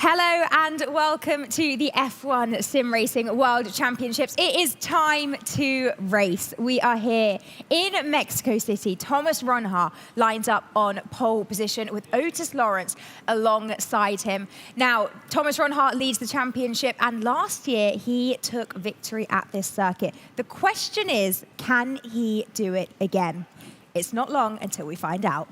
Hello and welcome to the F1 Sim Racing World Championships. It is time to race. We are here in Mexico City. Thomas Ronhaar lines up on pole position with Otis Lawrence alongside him. Now, Thomas Ronhaar leads the championship, and last year he took victory at this circuit. The question is, can he do it again? It's not long until we find out.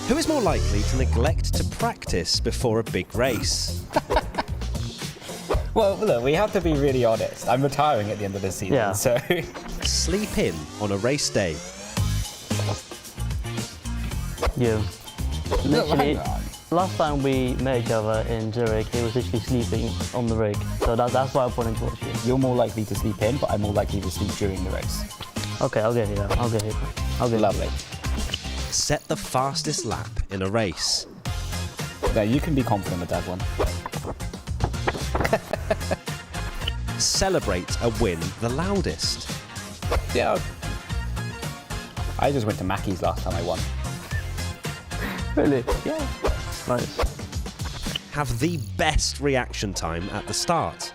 Who is more likely to neglect to practice before a big race? Well, look, we have to be really honest. I'm retiring at the end of this season, so... Sleep in on a race day. You. Literally, last time we met each other in Zurich, he was literally sleeping on the rig. So that's why I'm pointing towards you. You're more likely to sleep in, but I'm more likely to sleep during the race. Okay, I'll give you that. I'll give you that. Lovely. Set the fastest lap in a race. Yeah, you can be confident with that one. Celebrate a win the loudest. Yeah. I just went to Mackey's last time I won. Really? Yeah. Nice. Have the best reaction time at the start.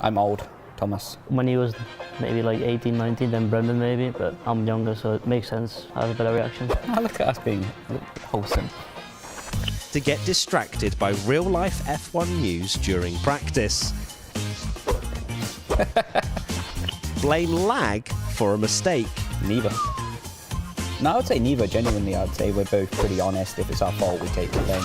I'm old, Thomas. When he was maybe like 18, 19, then Brendan maybe, but I'm younger, so it makes sense. I have a better reaction. Oh, look at us being wholesome. To get distracted by real-life F1 news during practice. Blame lag for a mistake. Neither. No, I would say neither. Genuinely, I would say we're both pretty honest. If it's our fault, we take the blame.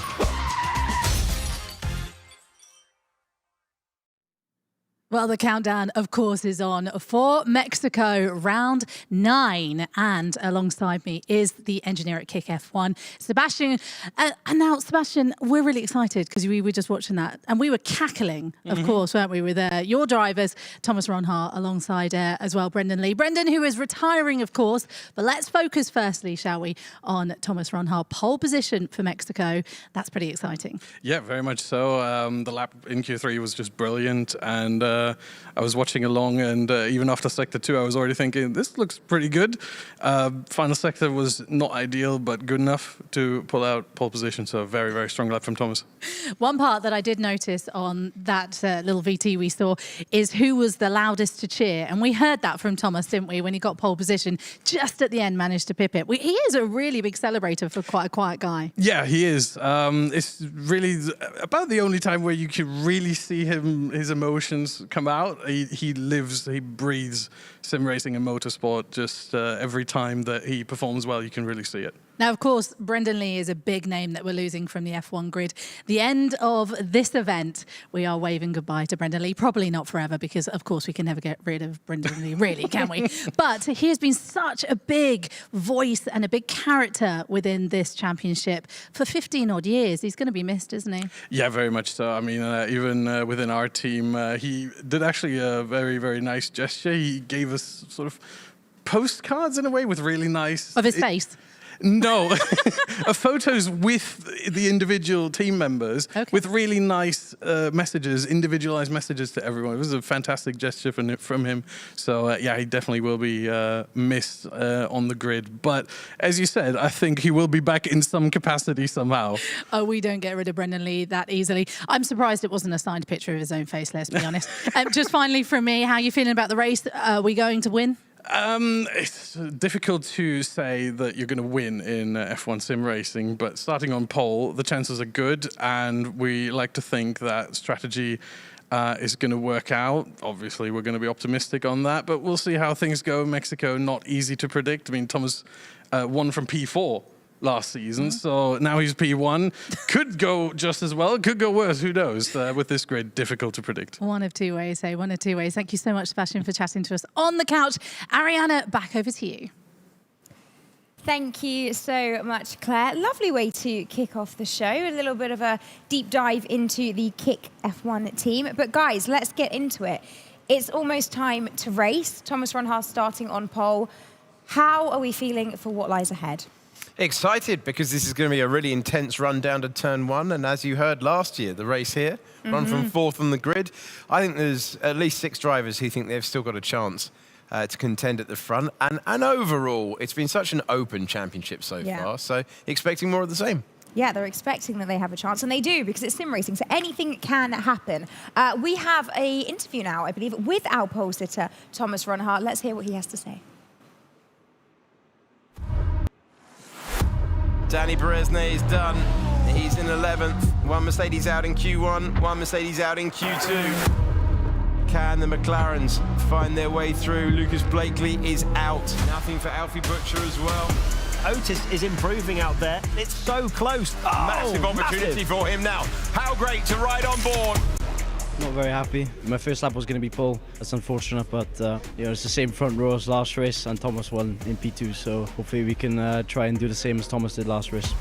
Well, the countdown, of course, is on for Mexico, round 9. And alongside me is the engineer at Kick F1, Sebastian. And now, Sebastian, we're really excited because we were just watching that. And we were cackling, of course, weren't we, with your drivers, Thomas Ronhaar, alongside as well, Brendan Lee. Brendan, who is retiring, of course. But let's focus firstly, shall we, on Thomas Ronhaar. Pole position for Mexico. That's pretty exciting. Yeah, very much so. The lap in Q3 was just brilliant. And I was watching along, and even after Sector 2, I was already thinking, this looks pretty good. Final sector was not ideal, but good enough to pull out pole position. So very, very strong lap from Thomas. One part that I did notice on that little VT we saw is who was the loudest to cheer. And we heard that from Thomas, didn't we, when he got pole position, just at the end managed to pip it. He is a really big celebrator for quite a quiet guy. Yeah, he is. It's really about the only time where you can really see his emotions come out. He lives, he breathes sim racing and motorsport. Just every time that he performs well, you can really see it. Now, of course, Brendan Lee is a big name that we're losing from the F1 grid. The end of this event, we are waving goodbye to Brendan Lee. Probably not forever, because, of course, we can never get rid of Brendan Lee, really, can we? But he has been such a big voice and a big character within this championship for 15-odd years. He's going to be missed, isn't he? Yeah, very much so. I mean, even within our team, he did actually a very, very nice gesture. He gave us sort of postcards in a way with really nice... Of his face? No, photos with the individual team members with really nice messages, individualized messages to everyone. It was a fantastic gesture from him. So yeah, he definitely will be missed on the grid. But as you said, I think he will be back in some capacity somehow. Oh, we don't get rid of Brendan Lee that easily. I'm surprised it wasn't a signed picture of his own face, let's be honest. Just finally from me, how are you feeling about the race? Are we going to win? It's difficult to say that you're going to win in F1 sim racing, but starting on pole, the chances are good, and we like to think that strategy is going to work out. Obviously, we're going to be optimistic on that, but we'll see how things go in Mexico. Not easy to predict. I mean, Thomas won from P4 last season, so now he's P1. Could go just as well, could go worse, who knows? With this grid, difficult to predict. One of two ways, one of two ways. Thank you so much, Sebastian, for chatting to us on the couch. Ariana, back over to you. Thank you so much, Claire. Lovely way to kick off the show. A little bit of a deep dive into the Kick F1 team. But guys, let's get into it. It's almost time to race. Thomas Ronhaar starting on pole. How are we feeling for what lies ahead? Excited, because this is going to be a really intense run down to turn 1. And as you heard last year, the race here, run from 4th on the grid. I think there's at least 6 drivers who think they've still got a chance to contend at the front. And overall, it's been such an open championship so far. So expecting more of the same. Yeah, they're expecting that they have a chance, and they do, because it's sim racing, so anything can happen. We have an interview now, I believe, with our pole sitter, Thomas Ronhaar. Let's hear what he has to say. Danny Beresne is done. He's in 11th. One Mercedes out in Q1, one Mercedes out in Q2. Can the McLarens find their way through? Lucas Blakely is out. Nothing for Alfie Butcher as well. Otis is improving out there. It's so close. Massive opportunity for him now. How great to ride on board. Not very happy. My first lap was going to be pole. That's unfortunate, but you know, it's the same front row as last race, and Thomas won in P2, so hopefully we can try and do the same as Thomas did last race.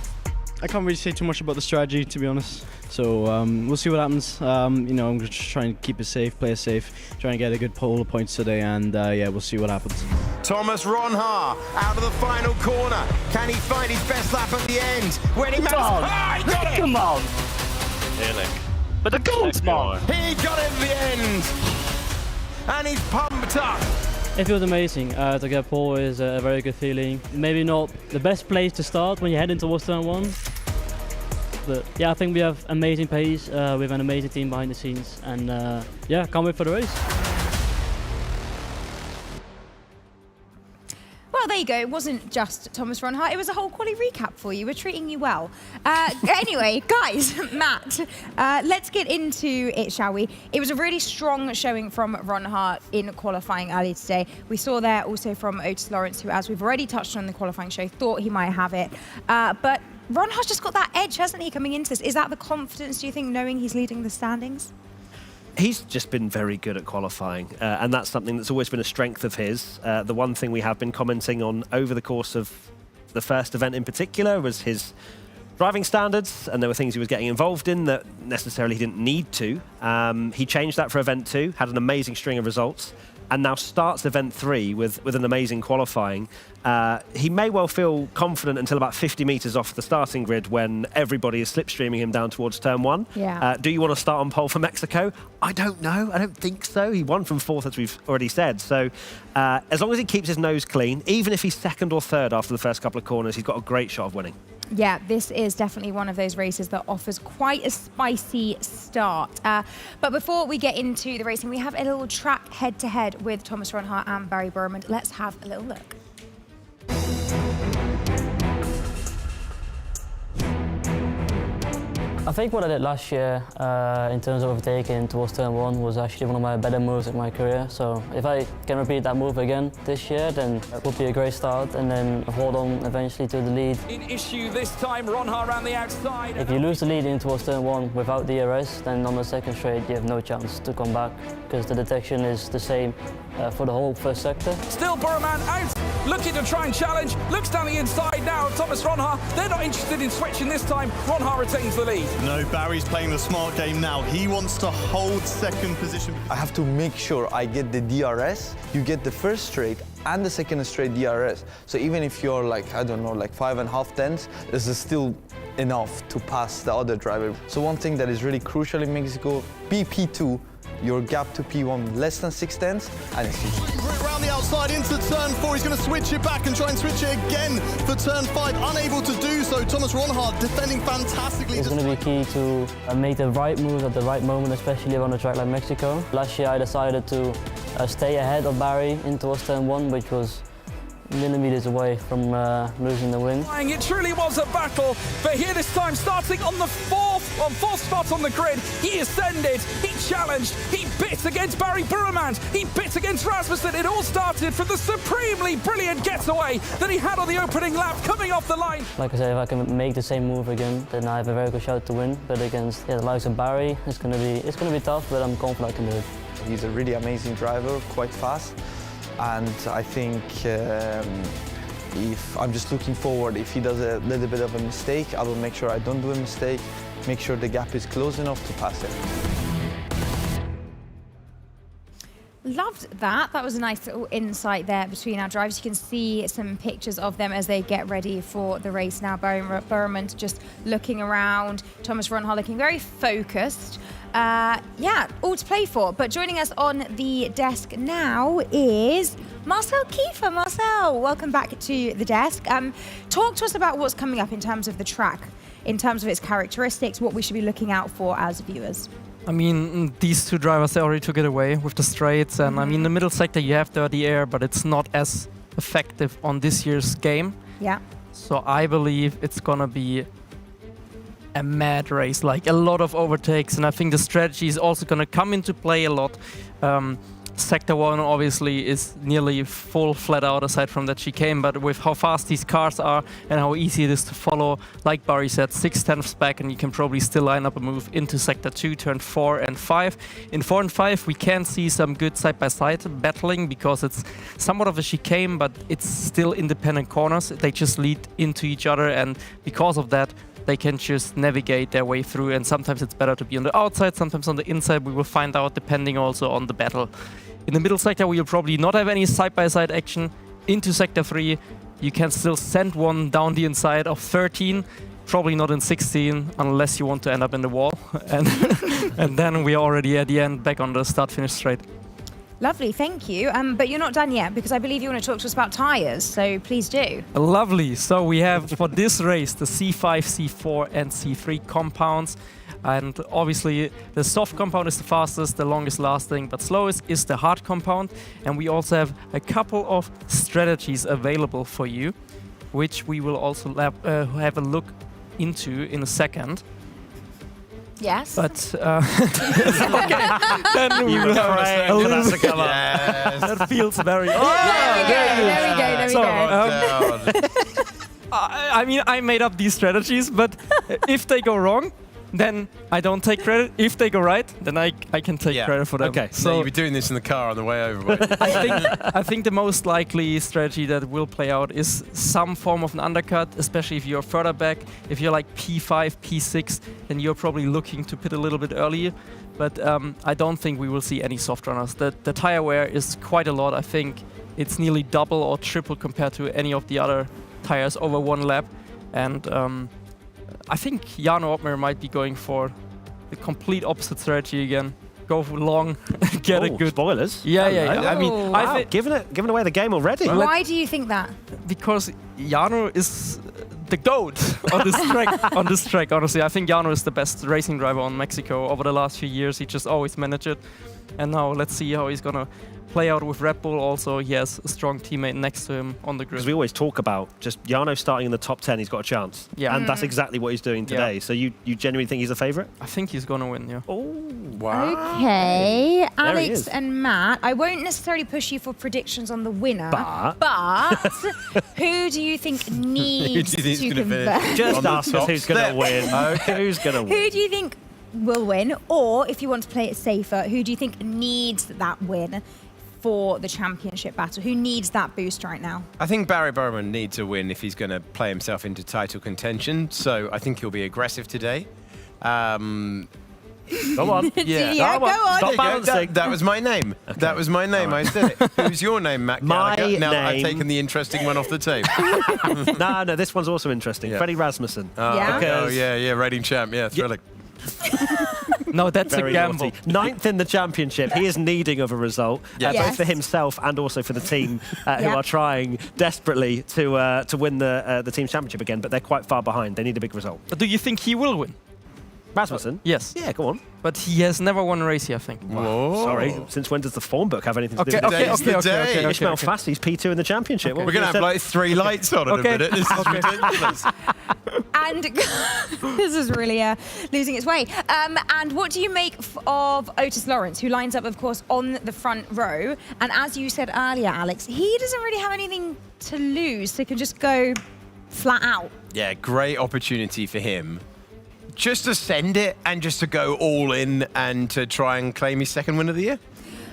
I can't really say too much about the strategy, to be honest. So we'll see what happens. You know, I'm just trying to keep it safe, play it safe, try and get a good pole of points today, and yeah, we'll see what happens. Thomas Ronhaar out of the final corner. Can he find his best lap at the end? When he he got it! Come on! Really? But the goal's gone! He got it at the end! And he's pumped up. It feels amazing. To get pole is a very good feeling. Maybe not the best place to start when you're heading towards turn 1. But yeah, I think we have amazing pace. We have an amazing team behind the scenes. And yeah, can't wait for the race. Well, there you go. It wasn't just Thomas Ronhaar. It was a whole quali recap for you. We're treating you well. Anyway, guys, Matt, let's get into it, shall we? It was a really strong showing from Ronhaar in qualifying earlier today. We saw there also from Otis Lawrence, who, as we've already touched on in the qualifying show, thought he might have it. But Ronhaar's just got that edge, hasn't he, coming into this? Is that the confidence, do you think, knowing he's leading the standings? He's just been very good at qualifying, and that's something that's always been a strength of his. The one thing we have been commenting on over the course of the first event in particular was his driving standards, and there were things he was getting involved in that necessarily he didn't need to. He changed that for event 2, had an amazing string of results, and now starts event 3 with an amazing qualifying. He may well feel confident until about 50 metres off the starting grid when everybody is slipstreaming him down towards turn 1. Yeah. Do you want to start on pole for Mexico? I don't know. I don't think so. He won from 4th, as we've already said. So as long as he keeps his nose clean, even if he's 2nd or 3rd after the first couple of corners, he's got a great shot of winning. Yeah, this is definitely one of those races that offers quite a spicy start. But before we get into the racing, we have a little track head-to-head with Thomas Ronhaar and Barry Burmond. Let's have a little look. I think what I did last year in terms of overtaking towards turn 1 was actually one of my better moves in my career. So if I can repeat that move again this year, then it would be a great start, and then hold on eventually to the lead. In issue this time, Ronhaar around the outside. If you lose the lead in towards turn 1 without DRS, then on the second straight you have no chance to come back, because the detection is the same for the whole first sector. Still Burman out, looking to try and challenge. Looks down the inside now. Thomas Ronhaar, they're not interested in switching this time. Ronhaar retains the lead. No, Barry's playing the smart game now. He wants to hold second position. I have to make sure I get the DRS. You get the first straight and the second straight DRS. So even if you're like, I don't know, like 5.5 tenths, this is still enough to pass the other driver. So one thing that is really crucial in Mexico, P2, your gap to P1 less than 6 tenths, and it's easy. Around the outside into turn 4, he's going to switch it back and try and switch it again for turn 5, unable to do so. Thomas Ronhaar defending fantastically. It's going to be key to make the right move at the right moment, especially on a track like Mexico. Last year I decided to stay ahead of Barry in towards turn 1, which was millimeters away from losing the win. It truly was a battle, but here this time starting on the 4th on 4th spot on the grid. He ascended, he challenged, he bit against Barry Burmand, he bit against Rasmussen. It all started from the supremely brilliant getaway that he had on the opening lap coming off the line. Like I said, if I can make the same move again, then I have a very good shot to win. But against the likes of Barry, it's gonna be tough, but I'm confident I can do it. He's a really amazing driver, quite fast, and I think if I'm just looking forward, if he does a little bit of a mistake, I will make sure I don't do a mistake, make sure the gap is close enough to pass him. Loved that. That was a nice little insight there between our drivers. You can see some pictures of them as they get ready for the race now. Barry Burmand just looking around. Thomas Ronhaar looking very focused. Yeah, all to play for. But joining us on the desk now is Marcel Kiefer. Marcel, welcome back to the desk. Talk to us about what's coming up in terms of the track, in terms of its characteristics, what we should be looking out for as viewers. I mean, these two drivers, they already took it away with the straights. And I mean, the middle sector, you have dirty air, but it's not as effective on this year's game. Yeah. So I believe it's going to be a mad race, like a lot of overtakes. And I think the strategy is also going to come into play a lot. Sector 1 obviously is nearly full flat out aside from that chicane, but with how fast these cars are and how easy it is to follow, like Barry said, 6/10 back and you can probably still line up a move into Sector 2, turn 4 and 5. In 4 and 5 we can see some good side-by-side battling because it's somewhat of a chicane, but it's still independent corners. They just lead into each other, and because of that they can just navigate their way through, and sometimes it's better to be on the outside, sometimes on the inside. We will find out depending also on the battle. In the middle sector we will probably not have any side-by-side action. Into Sector 3 you can still send one down the inside of 13, probably not in 16 unless you want to end up in the wall. And then we are already at the end, back on the start-finish straight. Lovely, thank you. But you're not done yet because I believe you want to talk to us about tyres, so please do. Lovely. So we have for this race the C5, C4 and C3 compounds. And obviously the soft compound is the fastest, the longest lasting, but slowest is the hard compound. And we also have a couple of strategies available for you, which we will also have a look into in a second. Yes. But then we will have a little bit. That feels very. There we go. I mean, I made up these strategies, but if they go wrong, then I don't take credit. If they go right, then I can take credit for them. Okay, so you'll be doing this in the car on the way over. I think the most likely strategy that will play out is some form of an undercut, especially if you're further back. If you're like P5, P6, then you're probably looking to pit a little bit earlier. But I don't think we will see any soft runners. The tire wear is quite a lot. I think it's nearly double or triple compared to any of the other tires over one lap. And I think Jarno Oppmer might be going for the complete opposite strategy again. Go for long, get a good spoilers. Yeah. I mean, wow. Giving away the game already. Why do you think that? Because Jarno is the GOAT on this track. Honestly, I think Jarno is the best racing driver on Mexico over the last few years. He just always managed it, and now let's see how he's gonna play out with Red Bull. Also, he has a strong teammate next to him on the grid. Because we always talk about just Jarno starting in the top 10, he's got a chance. Yeah. And that's exactly what he's doing today. So you genuinely think he's a favourite? I think he's going to win, yeah. Oh, wow. Okay, Alex and Matt, I won't necessarily push you for predictions on the winner, but who do you think needs to convert? Just ask us who's going to win. Okay. Who's going to win? Who do you think will win? Or if you want to play it safer, who do you think needs that win for the championship battle? Who needs that boost right now? I think Barry Burmand needs a win if he's going to play himself into title contention. So I think he'll be aggressive today. Go on. Go on. Stop balancing. That was my name. Okay. That was my name. Right. I said it. Who's your name, Matt Gallagher? Now I've taken the interesting one off the tape. No, this one's also interesting. Freddie Rasmussen. Yeah, rating champ. Yeah, thrilling. No, that's a gamble. Naughty. 9th in the championship. He is needing of a result, both for himself and also for the team, who are trying desperately to win the team championship again. But they're quite far behind. They need a big result. But do you think he will win? Rasmussen? Yes. Yeah, go on. But he has never won a race here, I think. Whoa. Sorry. Since when does the form book have anything to do with it? Okay. Ishmael Fassi's P2 in the championship. We're going to have like 3 lights on in a minute. This is ridiculous. And this is really losing its way. And what do you make of Otis Lawrence, who lines up, of course, on the front row? And as you said earlier, Alex, he doesn't really have anything to lose, so he can just go flat out. Yeah, great opportunity for him. Just to send it and just to go all in and to try and claim his second win of the year.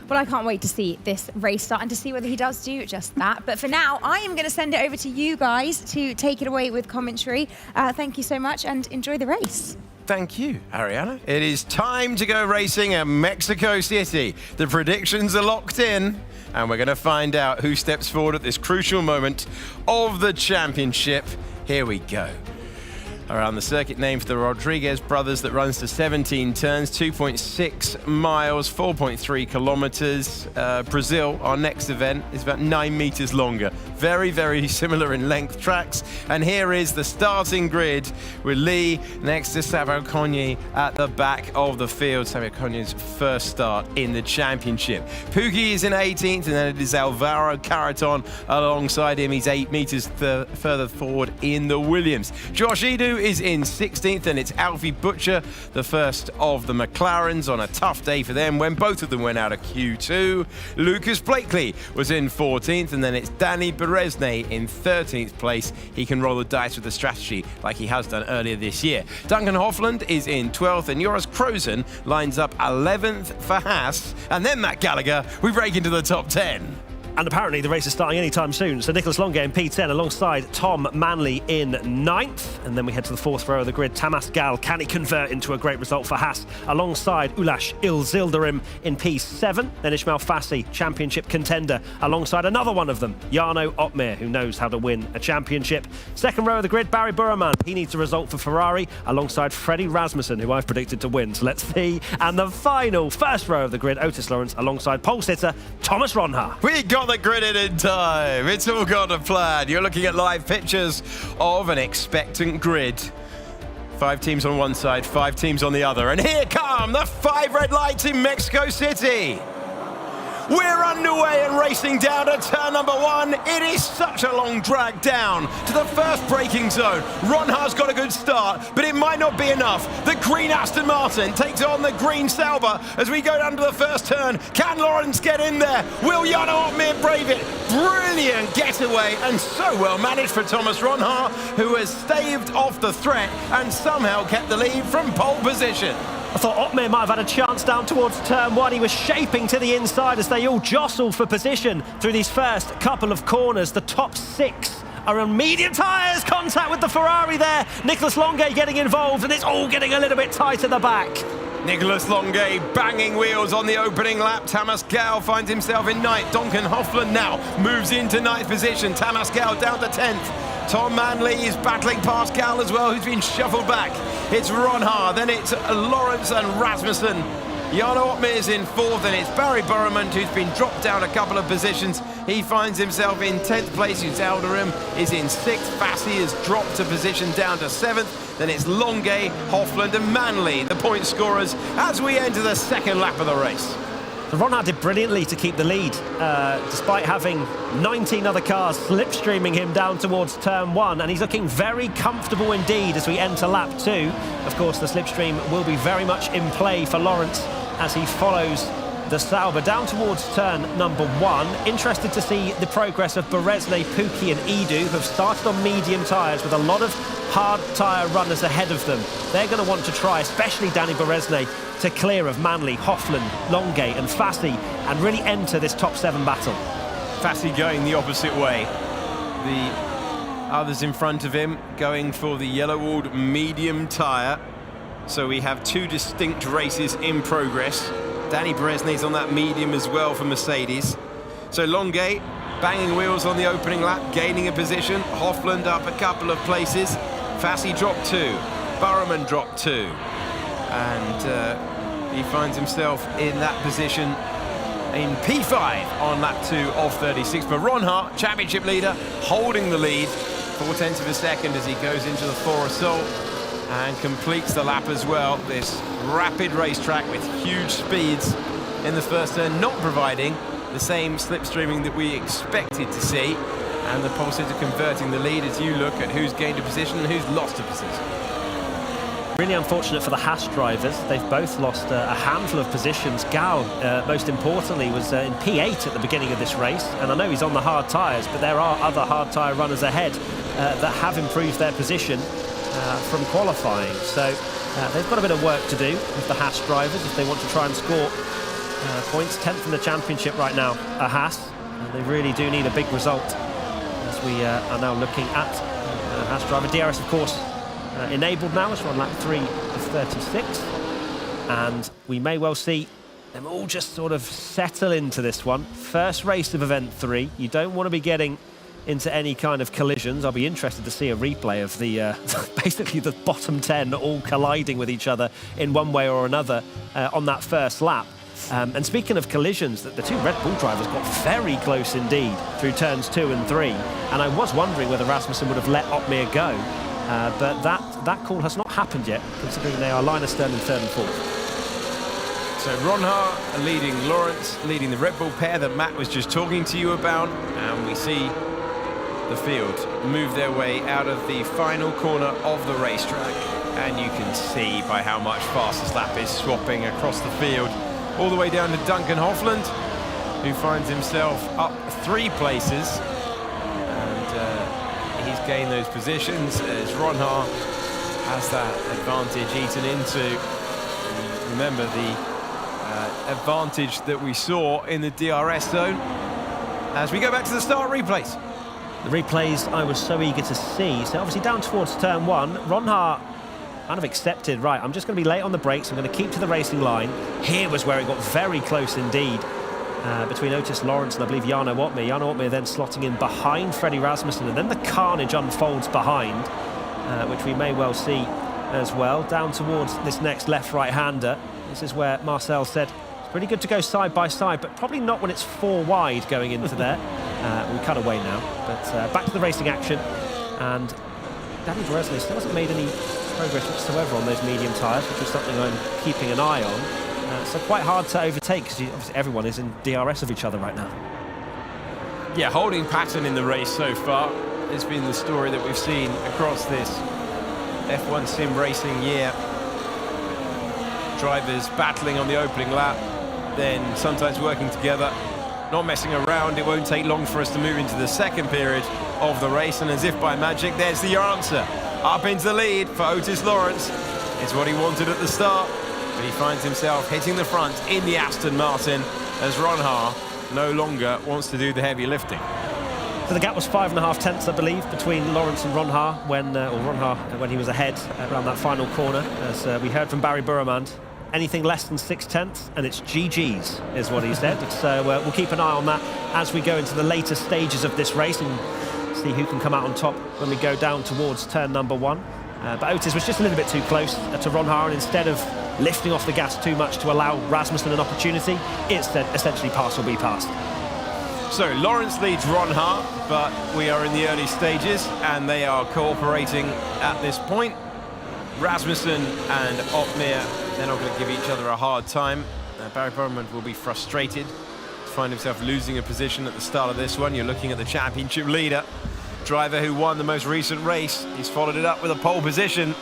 Well, I can't wait to see this race start and to see whether he does do just that. But for now, I am going to send it over to you guys to take it away with commentary. Thank you so much and enjoy the race. Thank you, Ariana. It is time to go racing at Mexico City. The predictions are locked in, and we're going to find out who steps forward at this crucial moment of the championship. Here we go. Around the circuit named for the Rodriguez brothers that runs to 17 turns, 2.6 miles, 4.3 kilometers. Brazil, our next event, is about 9 meters longer. Very, very similar in length tracks. And here is the starting grid with Lee next to Savio Cogni at the back of the field. Savio Cogni's first start in the championship. Pookie is in 18th, and then it is Alvaro Caraton alongside him. He's 8 meters further forward in the Williams. Josh Edu is in 16th, and it's Alfie Butcher, the first of the McLarens, on a tough day for them when both of them went out of Q2. Lucas Blakely was in 14th, and then it's Danny Beresnay in 13th place. He can roll the dice with the strategy like he has done earlier this year. Duncan Hoffland is in 12th, and Joris Krozen lines up 11th for Haas, and then Matt Gallagher, we break into the top 10. And apparently the race is starting anytime soon. So Nicholas Longe in P10 alongside Tom Manley in 9th. And then we head to the 4th row of the grid. Tamas Gal, can he convert into a great result for Haas? Alongside Ulash Ilzildarim in P7. Then Ismail Fassi, championship contender, alongside another one of them, Jarno Opmeer, who knows how to win a championship. 2nd row of the grid, Barry Burman. He needs a result for Ferrari, alongside Freddie Rasmussen, who I've predicted to win. So let's see. And the final 1st row of the grid, Otis Lawrence, alongside pole sitter Thomas Ronha. We got the grid in time. It's all got a plan. You're looking at live pictures of an expectant grid. 5 teams on one side, 5 teams on the other. And here come the 5 red lights in Mexico City. We're underway and racing down to turn number 1. It is such a long drag down to the first braking zone. Ronha's got a good start, but it might not be enough. The green Aston Martin takes on the green Sauber as we go down to the first turn. Can Lawrence get in there? Will Jarno Opmeer brave it? Brilliant getaway, and so well managed for Thomas Ronha, who has staved off the threat and somehow kept the lead from pole position. I thought Opmeer might have had a chance down towards turn 1. He was shaping to the inside as they all jostle for position through these first couple of corners. The top 6 are on medium tyres. Contact with the Ferrari there. Nicholas Longe getting involved, and it's all getting a little bit tight at the back. Nicholas Longe banging wheels on the opening lap. Tamas Gal finds himself in 9th. Duncan Hoffland now moves into 9th position. Tamas Gal down to 10th. Tom Manley is battling past Gal as well, who's been shuffled back. It's Ronha, then it's Lawrence and Rasmussen. Jarno Opmeer is in 4th, and it's Barry Burman, who's been dropped down a couple of positions. He finds himself in 10th place. Alderim is in 6th. Fassi has dropped a position down to 7th. Then it's Longe, Hoffland and Manley, the point scorers, as we enter the 2nd lap of the race. So Ronha did brilliantly to keep the lead, despite having 19 other cars slipstreaming him down towards turn 1, and he's looking very comfortable indeed as we enter lap 2. Of course, the slipstream will be very much in play for Lawrence as he follows the Sauber down towards turn number 1. Interested to see the progress of Beresnay, Pookie and Edu, who have started on medium tyres with a lot of hard tyre runners ahead of them. They're going to want to try, especially Danny Beresnay, to clear of Manley, Hoffland, Longe and Fassi and really enter this top 7 battle. Fassi going the opposite way. The others in front of him going for the yellow-walled medium tyre. So we have 2 distinct races in progress. Danny Beresnay's on that medium as well for Mercedes. So Longe banging wheels on the opening lap, gaining a position. Hoffland up a couple of places. Fassi dropped 2. Burman dropped 2. And he finds himself in that position in P5 on lap 2 of 36. But Ronha, championship leader, holding the lead 0.4 of a second as he goes into the 4 assault and completes the lap as well. This rapid racetrack with huge speeds in the first turn, not providing the same slipstreaming that we expected to see. and the positives are converting the lead as you look at who's gained a position and who's lost a position. Really unfortunate for the Haas drivers. They've both lost a handful of positions. Gal, most importantly, was in P8 at the beginning of this race. And I know he's on the hard tyres, but there are other hard tyre runners ahead that have improved their position from qualifying. So they've got a bit of work to do with the Haas drivers if they want to try and score points. 10th in the championship right now, a Haas. And they really do need a big result as we are now looking at Haas driver. DRS, of course, enabled now as we're on lap 3 of 36, and we may well see them all just sort of settle into this one. First race of event 3. You don't want to be getting into any kind of collisions. I'll be interested to see a replay of the basically the bottom 10 all colliding with each other in one way or another on that first lap. And speaking of collisions, the two Red Bull drivers got very close indeed through turns 2 and 3, and I was wondering whether Rasmussen would have let Otmir go. But that call has not happened yet, considering they are line astern in 3rd and 4th. So Ronhaar leading Lawrence, leading the Red Bull pair that Matt was just talking to you about. And we see the field move their way out of the final corner of the racetrack. And you can see by how much fastest lap is swapping across the field, all the way down to Duncan Hofland, who finds himself up 3 places. He's gained those positions as Ronhaar has that advantage eaten into. And remember the advantage that we saw in the DRS zone. As we go back to the start replays. The replays I was so eager to see. So obviously down towards turn 1, Ronhaar kind of accepted, right, I'm just going to be late on the brakes, I'm going to keep to the racing line. Here was where it got very close indeed. Between Otis Lawrence and I believe Jarno Otmir. Jarno Otmir then slotting in behind Freddie Rasmussen, and then the carnage unfolds behind, which we may well see as well. Down towards this next left-right-hander. This is where Marcel said it's pretty good to go side by side, but probably not when it's 4 wide going into there. We cut away now, but back to the racing action. And Danny Dresner still hasn't made any progress whatsoever on those medium tyres, which is something I'm keeping an eye on. So quite hard to overtake because obviously everyone is in DRS of each other right now. Yeah, holding pattern in the race so far has been the story that we've seen across this F1 sim racing year. Drivers battling on the opening lap, then sometimes working together, not messing around. It won't take long for us to move into the second period of the race, and as if by magic, there's the answer. Up into the lead for Otis Lawrence. It's what he wanted at the start. But he finds himself hitting the front in the Aston Martin as Ronhaar no longer wants to do the heavy lifting. So the gap was 5.5 tenths, I believe, between Lawrence and Ronhaar when he was ahead around that final corner. As we heard from Barry Burremand, anything less than 6 tenths and it's GG's is what he said. So we'll keep an eye on that as we go into the later stages of this race and see who can come out on top when we go down towards turn number 1. But Otis was just a little bit too close to Ronhaar, and instead of lifting off the gas too much to allow Rasmussen an opportunity, it's essentially pass or be passed. So Lawrence leads Ronhaar, but we are in the early stages and they are cooperating at this point. Rasmussen and Otmir, they're not going to give each other a hard time. Barry Burremand will be frustrated to find himself losing a position at the start of this one. You're looking at the championship leader, driver who won the most recent race. He's followed it up with a pole position.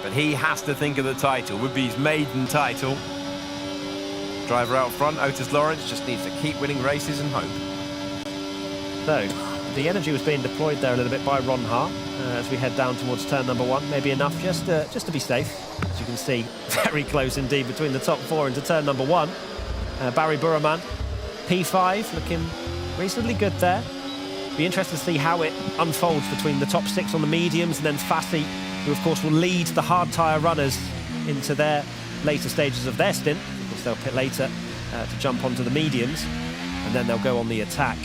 But he has to think of the title, would be his maiden title. Driver out front, Otis Lawrence, just needs to keep winning races and hope. So, the energy was being deployed there a little bit by Ronhaar as we head down towards turn number 1. Maybe enough just to be safe. As you can see, very close indeed between the top 4 into turn number 1. Barry Burremand, P5, looking reasonably good there. Be interested to see how it unfolds between the top 6 on the mediums and then Fassi, who of course will lead the hard tyre runners into their later stages of their stint. Of course they'll pit later to jump onto the mediums, and then they'll go on the attack.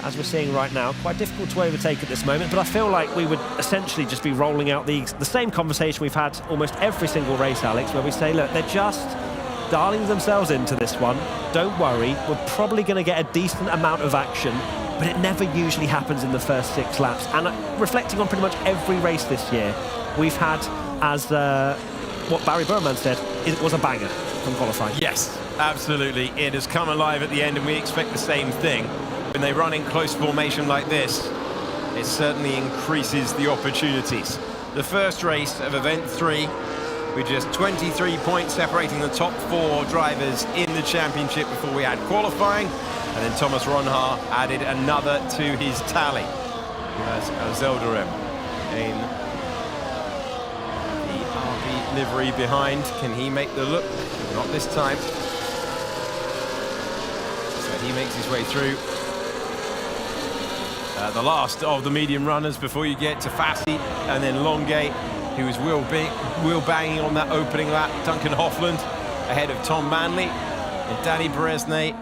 As we're seeing right now, quite difficult to overtake at this moment, but I feel like we would essentially just be rolling out the same conversation we've had almost every single race, Alex, where we say, look, they're just dialing themselves into this one. Don't worry, we're probably going to get a decent amount of action, but it never usually happens in the first 6 laps. And reflecting on pretty much every race this year, we've had, as what Barry Burremand said, it was a banger from qualifying. Yes, absolutely. It has come alive at the end, and we expect the same thing. When they run in close formation like this, it certainly increases the opportunities. The first race of event 3, with just 23 points separating the top 4 drivers in the championship before we had qualifying, and then Thomas Ronhaar added another to his tally. As Autódromo in the RB livery behind. Can he make the look? Not this time. So he makes his way through. The last of the medium runners before you get to Fassi and then Longate, who was wheel banging on that opening lap. Duncan Hoffland ahead of Tom Manley and Danny Beresnay.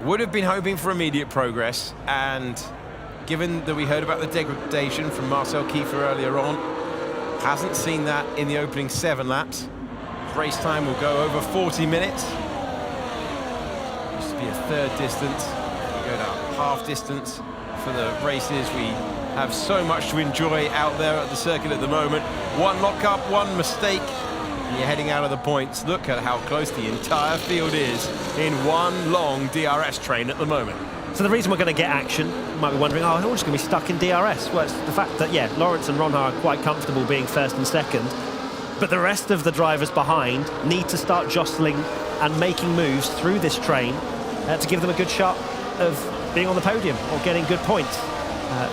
Would have been hoping for immediate progress, and given that we heard about the degradation from Marcel Kiefer earlier on, hasn't seen that in the opening 7 laps. Race time will go over 40 minutes. Used to be a third distance. We go to half distance for the races. We have so much to enjoy out there at the circuit at the moment. One lock-up, one mistake, and you're heading out of the points. Look at how close the entire field is in one long DRS train at the moment. So the reason we're going to get action, you might be wondering, oh, we're just going to be stuck in DRS. Well, it's the fact that, yeah, Lawrence and Ronhaar are quite comfortable being first and second, but the rest of the drivers behind need to start jostling and making moves through this train to give them a good shot of being on the podium or getting good points.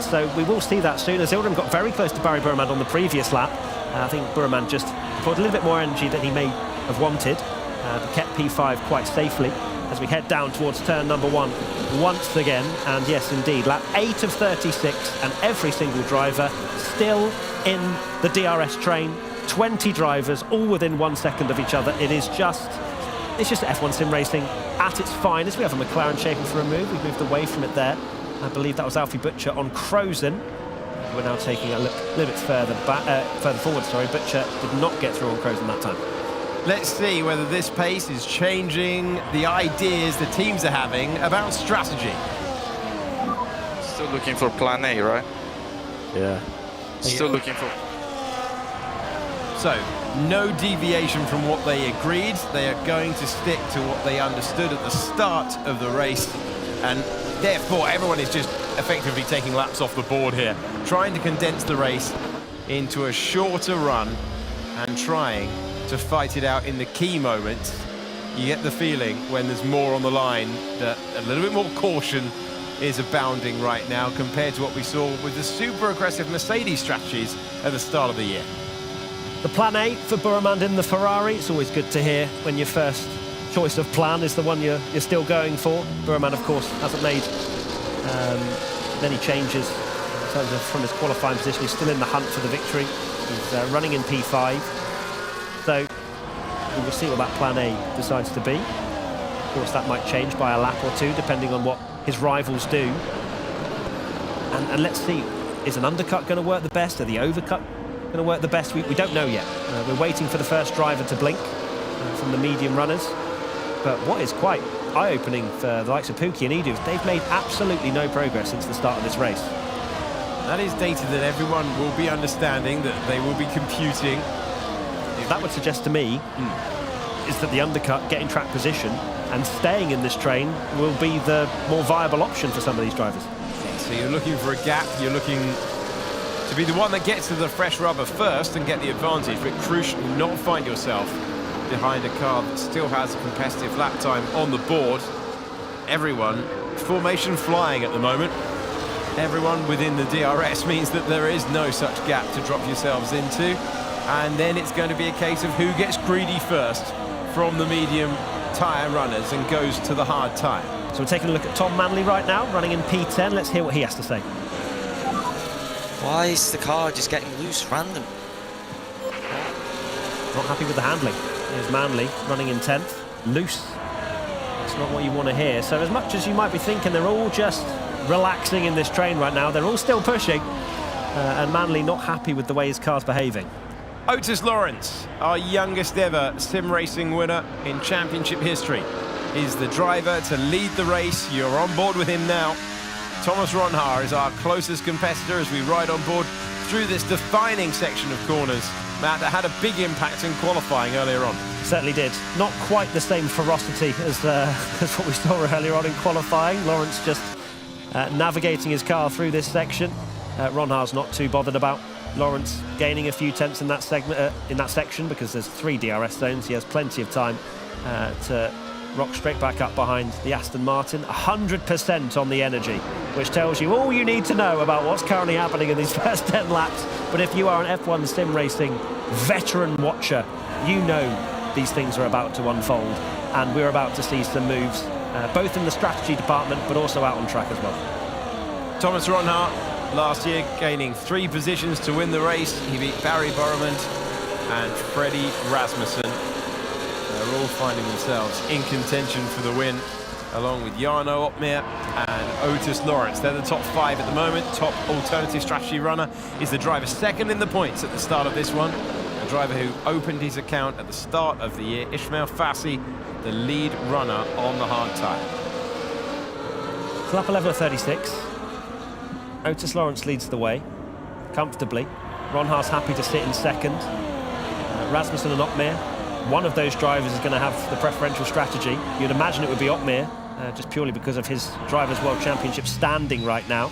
So we will see that soon. As Ilram got very close to Barry Burman on the previous lap. I think Burman just put a little bit more energy than he may have wanted, but kept P5 quite safely as we head down towards turn number 1 once again. And yes, indeed, lap 8 of 36, and every single driver still in the DRS train. 20 drivers, all within 1 second of each other. It's just F1 sim racing at its finest. We have a McLaren shaping for a move. We've moved away from it there. I believe that was Alfie Butcher on Crozen. We're now taking a look a little bit further forward. Sorry, Butcher did not get through on Crozen that time. Let's see whether this pace is changing the ideas the teams are having about strategy. Still looking for plan A, right? Yeah. Still looking for... So, no deviation from what they agreed. They are going to stick to what they understood at the start of the race, and therefore everyone is just effectively taking laps off the board here, trying to condense the race into a shorter run and trying to fight it out in the key moments. You get the feeling when there's more on the line that a little bit more caution is abounding right now compared to what we saw with the super aggressive Mercedes strategies at the start of the year. The plan A for Burman in the Ferrari. It's always good to hear when your first choice of plan is the one you're still going for. Burman, of course, hasn't made many changes in terms of from his qualifying position. He's still in the hunt for the victory. He's running in P5. So we will see what that plan A decides to be. Of course, that might change by a lap or two, depending on what his rivals do. And let's see, is an undercut going to work the best? Are the overcut going to work the best? We don't know yet. We're waiting for the first driver to blink from the medium runners. But what is quite eye-opening for the likes of Pookie and Edu, they've made absolutely no progress since the start of this race. That is data that everyone will be understanding, that they will be computing. That would suggest to me is that the undercut, getting track position and staying in this train will be the more viable option for some of these drivers. So you're looking for a gap, you're looking to be the one that gets to the fresh rubber first and get the advantage, but crucially not find yourself behind a car that still has a competitive lap time on the board. Everyone, formation flying at the moment. Everyone within the DRS means that there is no such gap to drop yourselves into. And then it's going to be a case of who gets greedy first from the medium tyre runners and goes to the hard tyre. So we're taking a look at Tom Manley right now, running in P10. Let's hear what he has to say. Why is the car just getting loose, random? Not happy with the handling. Here's Manley running in 10th. Loose. It's not what you want to hear. So as much as you might be thinking they're all just relaxing in this train right now, they're all still pushing. And Manley not happy with the way his car's behaving. Otis Lawrence, our youngest ever sim racing winner in championship history, is the driver to lead the race. You're on board with him now. Thomas Ronhaar is our closest competitor as we ride on board through this defining section of corners Matt, that had a big impact in qualifying earlier on. Certainly did. Not quite the same ferocity as what we saw earlier on in qualifying. Lawrence just navigating his car through this section. Ronhar's not too bothered about Lawrence gaining a few tenths in that segment, in that section, because there's 3 DRS zones. He has plenty of time to rock straight back up behind the Aston Martin. 100% on the energy, which tells you all you need to know about what's currently happening in these first 10 laps. But if you are an F1 sim racing veteran watcher, you know these things are about to unfold, and we're about to see some moves, both in the strategy department, but also out on track as well. Thomas Ronhaar, last year gaining 3 positions to win the race. He beat Barry Borremand and Freddie Rasmussen. They're all finding themselves in contention for the win, along with Jarno Opmeer and Otis Lawrence. They're the top 5 at the moment. Top alternative strategy runner is the driver second in the points at the start of this one. A driver who opened his account at the start of the year, Ismail Fassi, the lead runner on the hard tyre. So lap 11 of 36. Otis Lawrence leads the way comfortably. Ronhaar's happy to sit in second. Rasmussen and Opmeer, one of those drivers is going to have the preferential strategy. You'd imagine it would be Opmeer, just purely because of his Drivers' World Championship standing right now.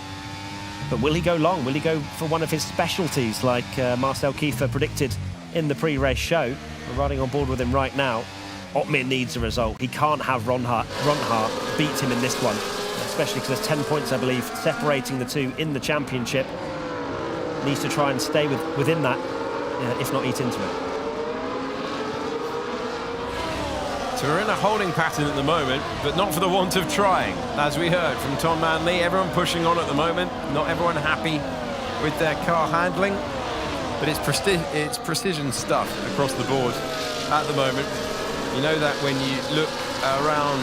But will he go long? Will he go for one of his specialties, like Marcel Kiefer predicted in the pre-race show? We're riding on board with him right now. Opmeer needs a result. He can't have Ronhaar beat him in this one, especially because there's 10 points, I believe, separating the two in the championship. Needs to try and stay within that, if not eat into it. So we're in a holding pattern at the moment, but not for the want of trying. As we heard from Tom Manley, everyone pushing on at the moment. Not everyone happy with their car handling, but it's precision stuff across the board at the moment. You know that when you look around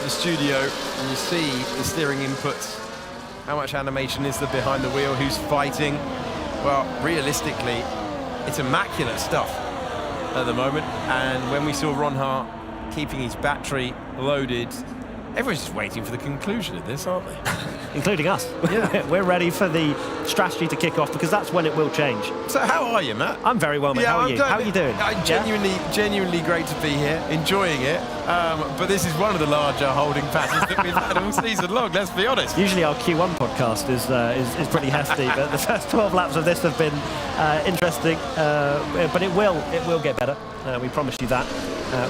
the studio and you see the steering inputs, how much animation is there behind the wheel, who's fighting? Well, realistically, it's immaculate stuff at the moment. And when we saw Ronhaar keeping his battery loaded, everyone's just waiting for the conclusion of this, aren't they? Including us. Yeah. We're ready for the strategy to kick off, because that's when it will change. So how are you, Matt? I'm very well, mate. How are you? How are you doing? Genuinely great to be here, enjoying it. But this is one of the larger holding patterns that we've had all season long, let's be honest. Usually our Q1 podcast is pretty hefty, but the first 12 laps of this have been interesting. But it will get better. We promise you that.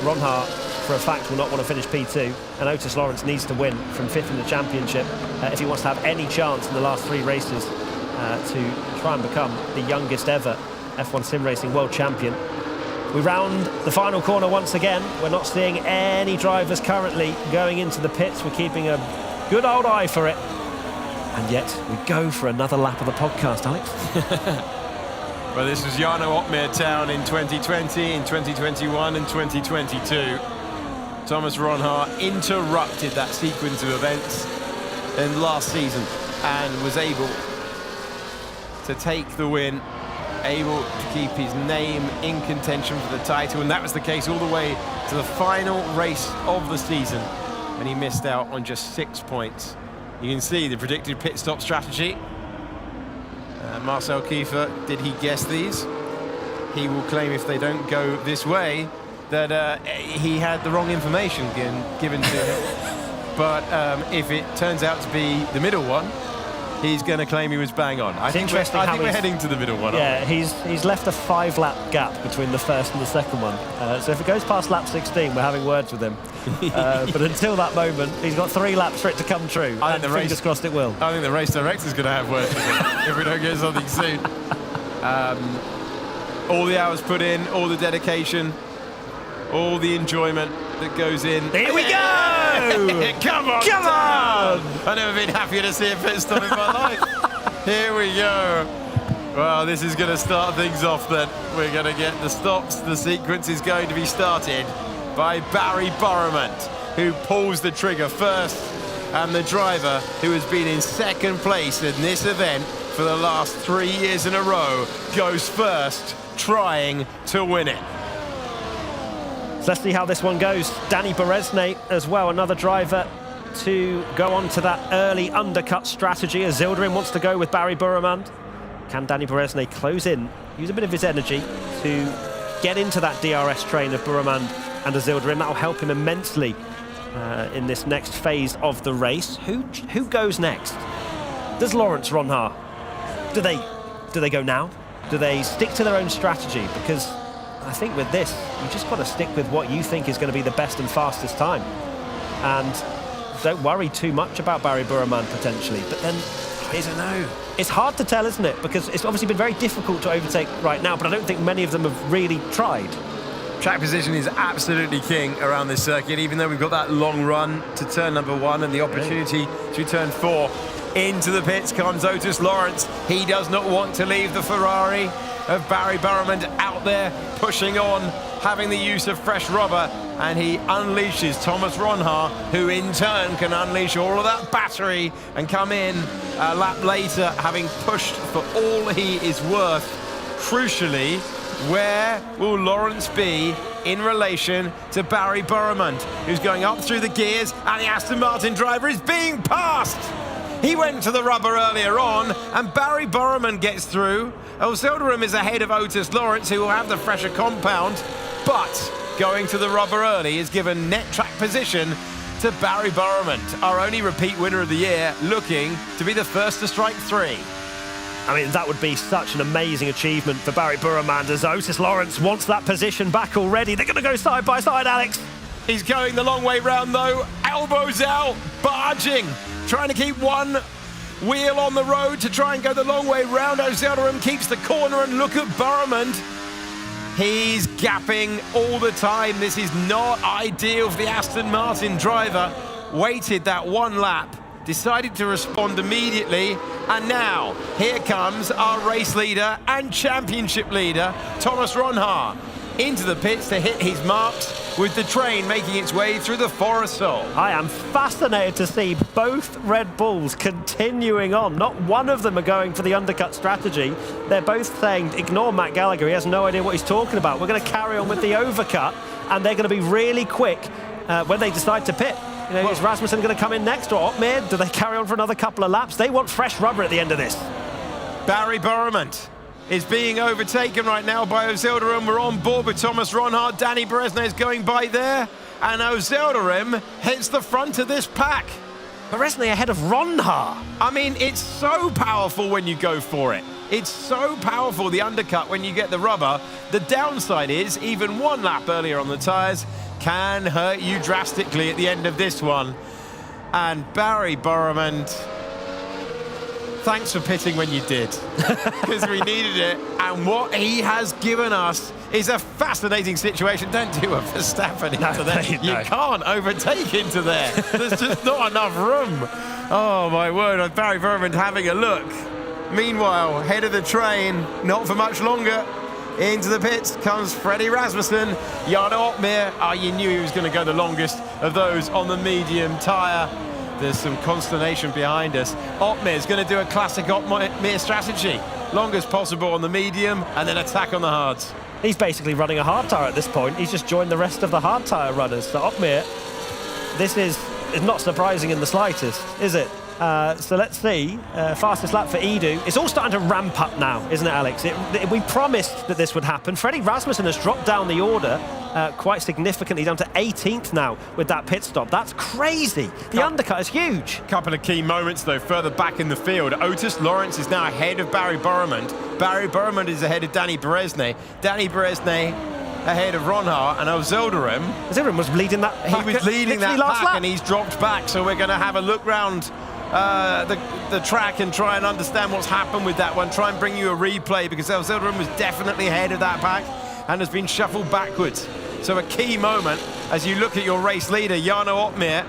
Ronhaar, for a fact, will not want to finish P2, and Otis Lawrence needs to win from 5th in the championship if he wants to have any chance in the last 3 races to try and become the youngest ever F1 sim racing world champion. We round the final corner once again. We're not seeing any drivers currently going into the pits. We're keeping a good old eye for it, and yet we go for another lap of the podcast, Alex. Well, this was Jarno Opmeer Town in 2020, in 2021 and 2022. Thomas Ronhaar interrupted that sequence of events in last season and was able to take the win, able to keep his name in contention for the title, and that was the case all the way to the final race of the season, and he missed out on just 6 points. You can see the predicted pit stop strategy. Marcel Kiefer, did he guess these? He will claim if they don't go this way that he had the wrong information given to him. But if it turns out to be the middle one, he's going to claim he was bang on. I think we're heading to the middle one. Yeah, he's left a 5-lap gap between the first and the second one. So if it goes past lap 16, we're having words with him. But until that moment, he's got 3 laps for it to come true. And fingers crossed it will. I think the race director's going to have words with him if we don't get something soon. All the hours put in, all the dedication, all the enjoyment that goes in. Here we go! Come on! Come on! I've never been happier to see a pit stop in my life. Here we go. Well, this is going to start things off then. We're going to get the stops. The sequence is going to be started by Barry Borremand, who pulls the trigger first, and the driver who has been in second place in this event for the last 3 years in a row goes first, trying to win it. So let's see how this one goes. Danny Beresnay as well, another driver to go on to that early undercut strategy, as Zildjian wants to go with Barry Borremand. Can Danny Beresne close in, use a bit of his energy to get into that DRS train of Burman and Autódromo? That'll help him immensely in this next phase of the race. Who goes next? Does Lawrence Ronhaar? Do they go now? Do they stick to their own strategy? Because I think with this, you just got to stick with what you think is going to be the best and fastest time. And don't worry too much about Barry Burman potentially. But then, I don't know. It's hard to tell, isn't it? Because it's obviously been very difficult to overtake right now, but I don't think many of them have really tried. Track position is absolutely king around this circuit, even though we've got that long run to turn number 1 and the opportunity to turn 4. Into the pits comes Otis Lawrence. He does not want to leave the Ferrari of Barry Burman out there, pushing on, having the use of fresh rubber, and he unleashes Thomas Ronhaar, who in turn can unleash all of that battery and come in a lap later, having pushed for all he is worth. Crucially, where will Lawrence be in relation to Barry Burman, who's going up through the gears, and the Aston Martin driver is being passed? He went to the rubber earlier on, and Barry Burman gets through. Autódromo is ahead of Otis Lawrence, who will have the fresher compound, but going to the rubber early is given net track position to Barry Burman, our only repeat winner of the year, looking to be the first to strike 3. I mean, that would be such an amazing achievement for Barry Burman, as Otis Lawrence wants that position back already. They're going to go side by side, Alex. He's going the long way round, though. Elbows out, barging, trying to keep one wheel on the road to try and go the long way round. Autódromo keeps the corner, and look at Burman. He's gapping all the time. This is not ideal for the Aston Martin driver. Waited that one lap, decided to respond immediately, and now here comes our race leader and championship leader, Thomas Ronhaar, into the pits to hit his marks, with the train making its way through the Forest Sol. I am fascinated to see both Red Bulls continuing on. Not one of them are going for the undercut strategy. They're both saying, ignore Matt Gallagher, he has no idea what he's talking about. We're going to carry on with the overcut, and they're going to be really quick when they decide to pit. You know, is Rasmussen going to come in next, or Otmir? Do they carry on for another couple of laps? They want fresh rubber at the end of this. Barry Burman is being overtaken right now by Autódromo. We're on board with Thomas Ronhaar. Danny Beresne is going by there, and Autódromo hits the front of this pack. Beresne ahead of Ronhaar. I mean, it's so powerful when you go for it. It's so powerful, the undercut, when you get the rubber. The downside is, even one lap earlier on the tyres can hurt you drastically at the end of this one. And Barry Burman, thanks for pitting when you did, because we needed it. And what he has given us is a fascinating situation. Don't do a Verstappen into there. You can't overtake into there. There's just not enough room. Oh, my word. Barry Burman having a look. Meanwhile, head of the train, not for much longer. Into the pits comes Freddie Rasmussen. Jarno Opmeer, you knew he was going to go the longest of those on the medium tyre. There's some consternation behind us. Opmeer's going to do a classic Opmeer strategy. Longest possible on the medium, and then attack on the hards. He's basically running a hard tyre at this point. He's just joined the rest of the hard tyre runners. So Opmeer, this is not surprising in the slightest, is it? So let's see. Fastest lap for Edu. It's all starting to ramp up now, isn't it, Alex? We promised that this would happen. Freddie Rasmussen has dropped down the order quite significantly, down to 18th now with that pit stop. That's crazy. The undercut is huge. Couple of key moments, though, further back in the field. Otis Lawrence is now ahead of Barry Burman. Barry Burman is ahead of Danny Beresne. Danny Beresne ahead of Ronhaar, and Autódromo was leading that pack. He was leading that last pack, lap. and he's dropped back. So we're going to have a look round the track and try and understand what's happened with that one. Try and bring you a replay, because Autódromo was definitely ahead of that pack and has been shuffled backwards. So a key moment as you look at your race leader, Jarno Opmeer,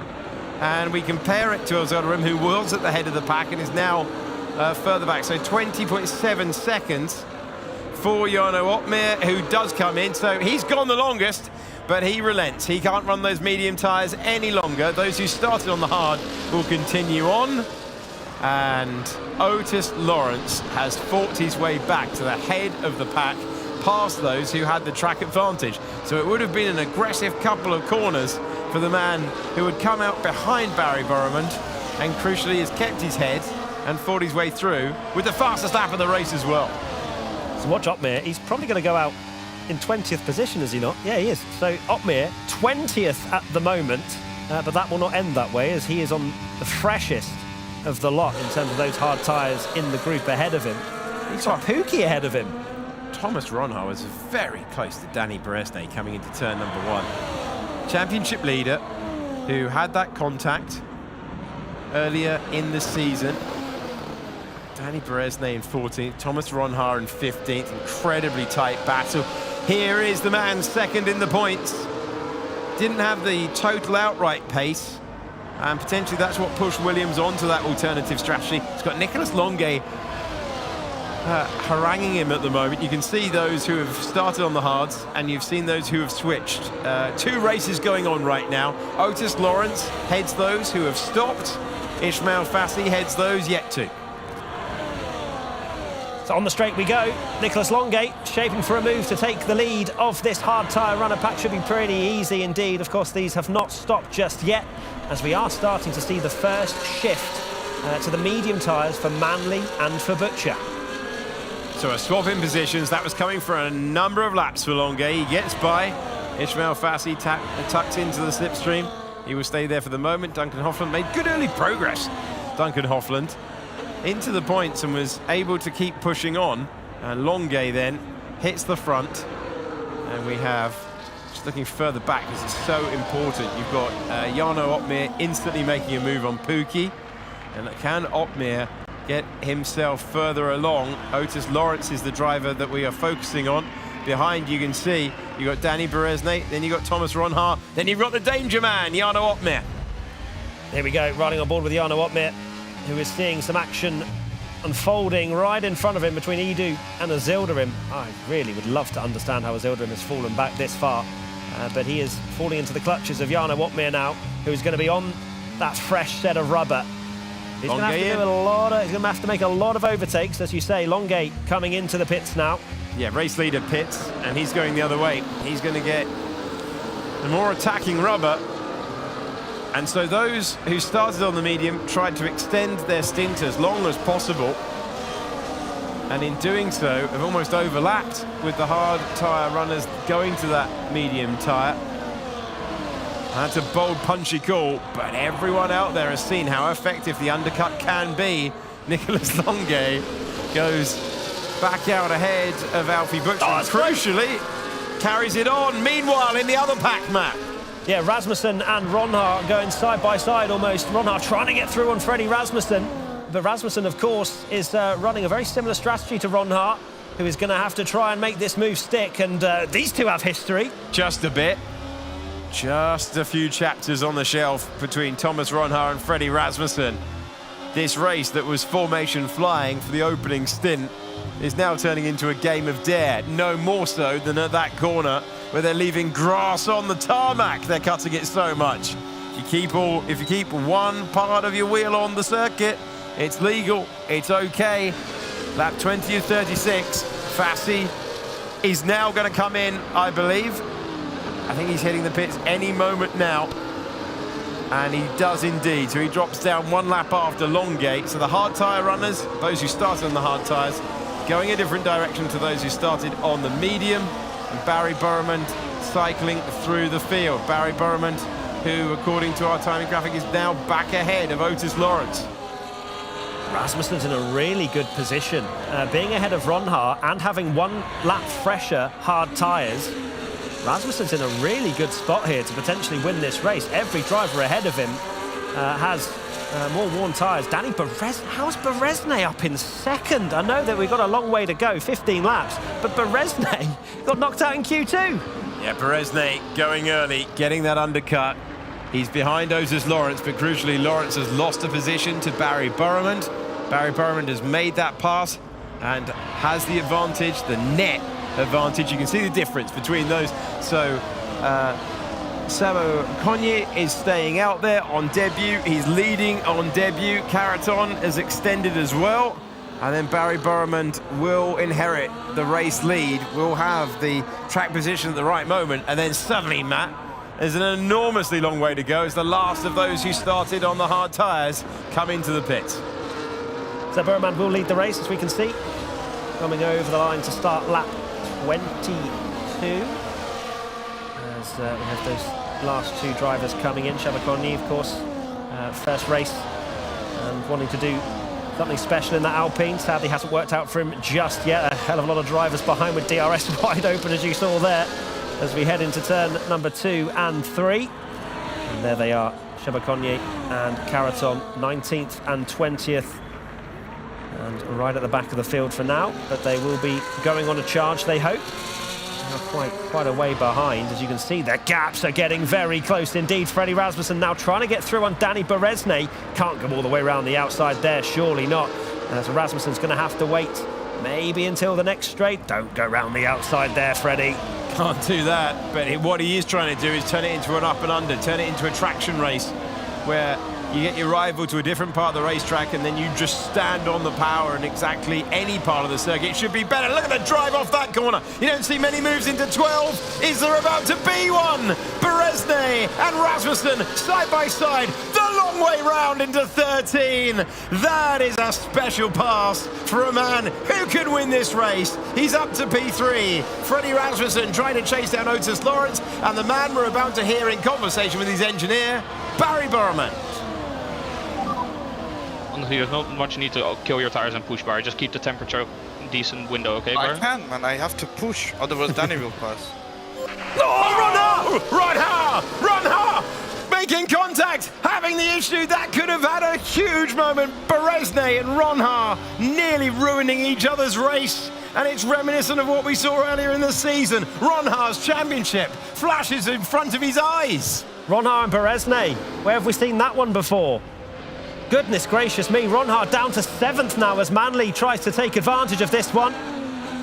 and we compare it to Autódromo, who was at the head of the pack and is now further back. So 20.7 seconds for Jarno Opmeer, who does come in. So he's gone the longest, but he relents. He can't run those medium tyres any longer. Those who started on the hard will continue on. And Otis Lawrence has fought his way back to the head of the pack, past those who had the track advantage. So it would have been an aggressive couple of corners for the man who had come out behind Barry Burman, and crucially has kept his head and fought his way through with the fastest lap of the race as well. So watch Otmir. He's probably going to go out in 20th position, is he not? Yeah, he is. So Otmir, 20th at the moment, but that will not end that way as he is on the freshest of the lot in terms of those hard tyres in the group ahead of him. He's got Pookie ahead of him. Thomas Ronhaar was very close to Danny Beresnay coming into turn number 1. Championship leader who had that contact earlier in the season. Danny Beresnay in 14th, Thomas Ronhaar in 15th. Incredibly tight battle. Here is the man second in the points. Didn't have the total outright pace, and potentially that's what pushed Williams onto that alternative strategy. It's got Nicolas Longuet haranguing him at the moment. You can see those who have started on the hards, and you've seen those who have switched. 2 races going on right now. Otis Lawrence heads those who have stopped. Ismail Fassi heads those yet to. So on the straight we go. Nicolas Longuet shaping for a move to take the lead of this hard tyre runner pack. Should be pretty easy indeed. Of course, these have not stopped just yet, as we are starting to see the first shift to the medium tyres for Manley and for Butcher. So a swap in positions. That was coming for a number of laps for Longuet. He gets by. Ismail Fassi tucked into the slipstream. He will stay there for the moment. Duncan Hoffland made good early progress. Duncan Hoffland into the points and was able to keep pushing on. And Longuet then hits the front. And we have, just looking further back, this is so important. You've got Jarno Opmeer instantly making a move on Pookie. And can Opmeer get himself further along? Otis Lawrence is the driver that we are focusing on. Behind, you can see you've got Danny Beresnay, then you've got Thomas Ronhaar, then you've got the danger man, Jarno Opmeer. Here we go, riding on board with Jarno Opmeer, who is seeing some action unfolding right in front of him between Edu and Azildarim. I really would love to understand how Azildarim has fallen back this far, but he is falling into the clutches of Jarno Opmeer now, who is going to be on that fresh set of rubber. He's going to have to do he's going to have to make a lot of overtakes, as you say. Longuet coming into the pits now. Yeah, race leader pits, and he's going the other way. He's going to get the more attacking rubber. And so those who started on the medium tried to extend their stint as long as possible. And in doing so, have almost overlapped with the hard tyre runners going to that medium tyre. That's a bold, punchy call, but everyone out there has seen how effective the undercut can be. Nicolas Longuet goes back out ahead of Alfie Butcher, and crucially carries it on. Meanwhile, in the other pack, Matt. Yeah, Rasmussen and Ronhaar going side by side almost. Ronhaar trying to get through on Freddie Rasmussen. But Rasmussen, of course, is running a very similar strategy to Ronhaar, who is going to have to try and make this move stick. And these two have history. Just a bit. Just a few chapters on the shelf between Thomas Ronhaar and Freddie Rasmussen. This race that was formation flying for the opening stint is now turning into a game of dare. No more so than at that corner where they're leaving grass on the tarmac. They're cutting it so much. If you keep one part of your wheel on the circuit, it's legal, it's okay. Lap 20 of 36. Fassi is now going to come in, I believe. I think he's hitting the pits any moment now. And he does indeed. So he drops down 1 lap after Longuet. So the hard tyre runners, those who started on the hard tyres, going a different direction to those who started on the medium. And Barry Burman cycling through the field. Barry Burman, who, according to our timing graphic, is now back ahead of Otis Lawrence. Rasmussen's in a really good position. Being ahead of Ronhaar and having 1 lap fresher hard tyres, Rasmussen's in a really good spot here to potentially win this race. Every driver ahead of him has more worn tyres. Danny Beresnay, how's Beresnay up in second? I know that we've got a long way to go, 15 laps, but Beresnay got knocked out in Q2. Yeah, Beresnay going early, getting that undercut. He's behind Otis Lawrence, but crucially, Lawrence has lost a position to Barry Burman. Barry Burman has made that pass and has the advantage, the net advantage. You can see the difference between those. So Samo Konye is staying out there on debut. He's leading on debut. Caraton has extended as well. And then Barry Burman will inherit the race lead, will have the track position at the right moment. And then suddenly, Matt, there's an enormously long way to go as the last of those who started on the hard tyres come into the pits. So Burman will lead the race, as we can see. Coming over the line to start lap 22. As we have those last two drivers coming in. Shabakoni, of course, first race and wanting to do something special in that Alpine. Sadly hasn't worked out for him just yet. A hell of a lot of drivers behind with DRS wide open, as you saw there, as we head into turn number 2 and 3. And there they are, Shabakoni and Caraton, 19th and 20th. And right at the back of the field for now, but they will be going on a charge, they hope. They're quite a way behind. As you can see, their gaps are getting very close indeed. Freddie Rasmussen now trying to get through on Danny Beresney. Can't go all the way around the outside there, surely not. So Rasmussen's going to have to wait maybe until the next straight. Don't go round the outside there, Freddie. Can't do that, but what he is trying to do is turn it into an up and under, turn it into a traction race, where you get your rival to a different part of the racetrack and then you just stand on the power, and exactly any part of the circuit should be better. Look at the drive off that corner. You don't see many moves into 12. Is there about to be one? Beresney and Rasmussen side by side, the long way round into 13. That is a special pass for a man who could win this race. He's up to P3. Freddie Rasmussen trying to chase down Otis Lawrence, and the man we're about to hear in conversation with his engineer, Barry Burman. Honestly, there's not much need to kill your tires and push, Barry. Just keep the temperature decent window, okay, Barry? I can, man. I have to push, otherwise Danny will pass. Oh, Ronha! Making contact, having the issue. That could have had a huge moment. Beresney and Ronha nearly ruining each other's race. And it's reminiscent of what we saw earlier in the season. Ronha's championship flashes in front of his eyes. Ronha and Beresney, where have we seen that one before? Goodness gracious me, Ronha down to 7th now as Manley tries to take advantage of this one.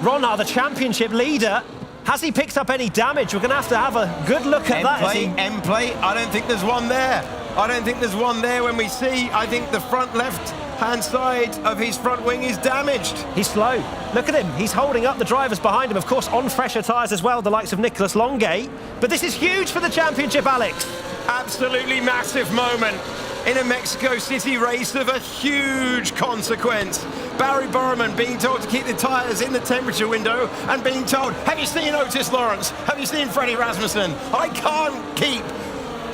Ronha, the championship leader. Has he picked up any damage? We're going to have a good look at that. End plate, I don't think there's one there. I don't think there's one there when we see, I think the front left-hand side of his front wing is damaged. He's slow. Look at him. He's holding up the drivers behind him, of course, on fresher tyres as well, the likes of Nicolas Longuet. But this is huge for the championship, Alex. Absolutely massive moment in a Mexico City race of a huge consequence. Barry Burman being told to keep the tyres in the temperature window and being told, have you seen Otis Lawrence? Have you seen Freddie Rasmussen? I can't keep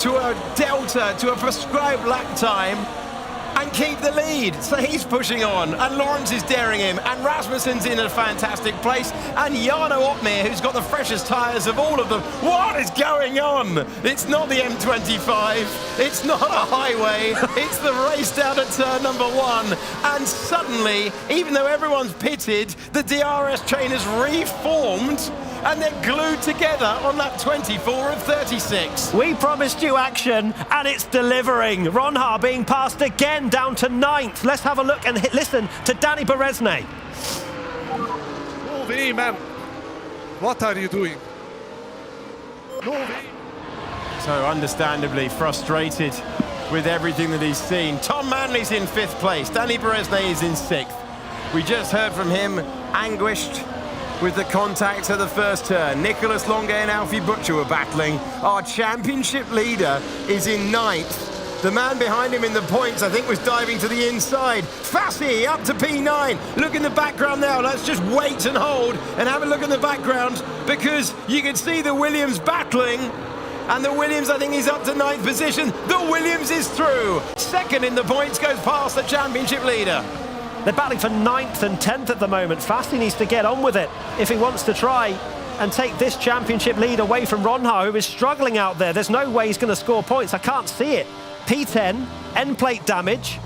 to a delta, to a prescribed lap time and keep the lead. So he's pushing on, and Lawrence is daring him, and Rasmussen's in a fantastic place, and Jarno Opmeer, who's got the freshest tyres of all of them. What is going on? It's not the M25, it's not a highway, it's the race down at turn number 1, and suddenly, even though everyone's pitted, the DRS chain has reformed, and they're glued together on lap 24 of 36. We promised you action, and it's delivering. Ronha being passed again down to 9th. Let's have a look and listen to Danny Beresney. Move in, man. What are you doing? Move in. So understandably frustrated with everything that he's seen. Tom Manley's in 5th place. Danny Beresney is in 6th. We just heard from him, anguished with the contact at the first turn. Nicolas Longuet and Alfie Butcher were battling. Our championship leader is in 9th. The man behind him in the points, I think, was diving to the inside. Fassi up to P9. Look in the background now. Let's just wait and hold and have a look in the background, because you can see the Williams battling. And the Williams, I think, is up to 9th position. The Williams is through. 2nd in the points, goes past the championship leader. They're battling for 9th and 10th at the moment. Fassi needs to get on with it if he wants to try and take this championship lead away from Ronha, who is struggling out there. There's no way he's going to score points. I can't see it. P10, end plate damage.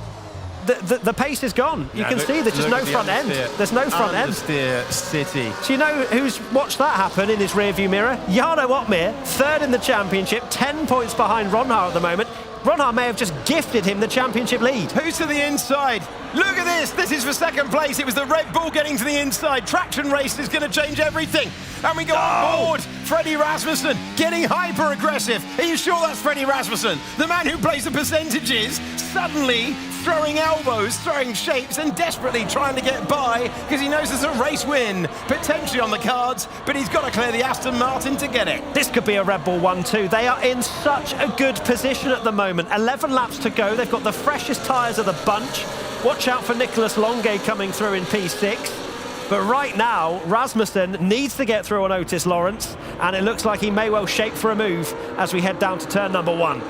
The pace is gone. You can see there's just no front end. There's no front end. Understeer City. Do you know who's watched that happen in his rearview mirror? Jarno Opmeer, 3rd in the championship, 10 points behind Ronha at the moment. Ronha may have just gifted him the championship lead. Who's to the inside? Look at this. This is for 2nd place. It was the Red Bull getting to the inside. Traction race is going to change everything. And we go on board. Freddie Rasmussen getting hyper aggressive. Are you sure that's Freddie Rasmussen? The man who plays the percentages, suddenly throwing elbows, throwing shapes, and desperately trying to get by, because he knows there's a race win potentially on the cards, but he's got to clear the Aston Martin to get it. This could be a Red Bull 1-2. They are in such a good position at the moment. 11 laps to go. They've got the freshest tyres of the bunch. Watch out for Nicholas Longuet coming through in P6. But right now, Rasmussen needs to get through on Otis Lawrence, and it looks like he may well shape for a move as we head down to turn number 1.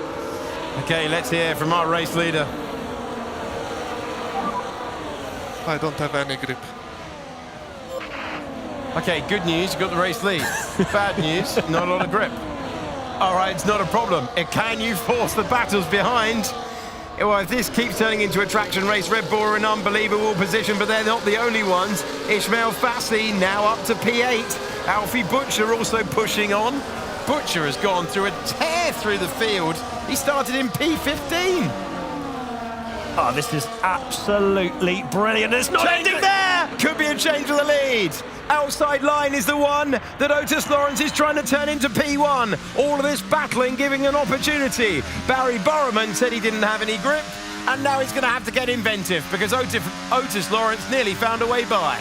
Okay, let's hear from our race leader. I don't have any grip. Okay, good news, you got the race lead. Bad news, not a lot of grip. All right, it's not a problem. Can you force the battles behind? Well, if this keeps turning into a traction race, Red Bull are in unbelievable position, but they're not the only ones. Ishmael Fassi now up to P8. Alfie Butcher also pushing on. Butcher has gone through a tear through the field. He started in P15. Oh, this is absolutely brilliant. It's not ending there! Could be a change of the lead. Outside line is the one that Otis Lawrence is trying to turn into P1. All of this battling giving an opportunity. Barry Burriman said he didn't have any grip, and now he's going to have to get inventive because Otis Lawrence nearly found a way by.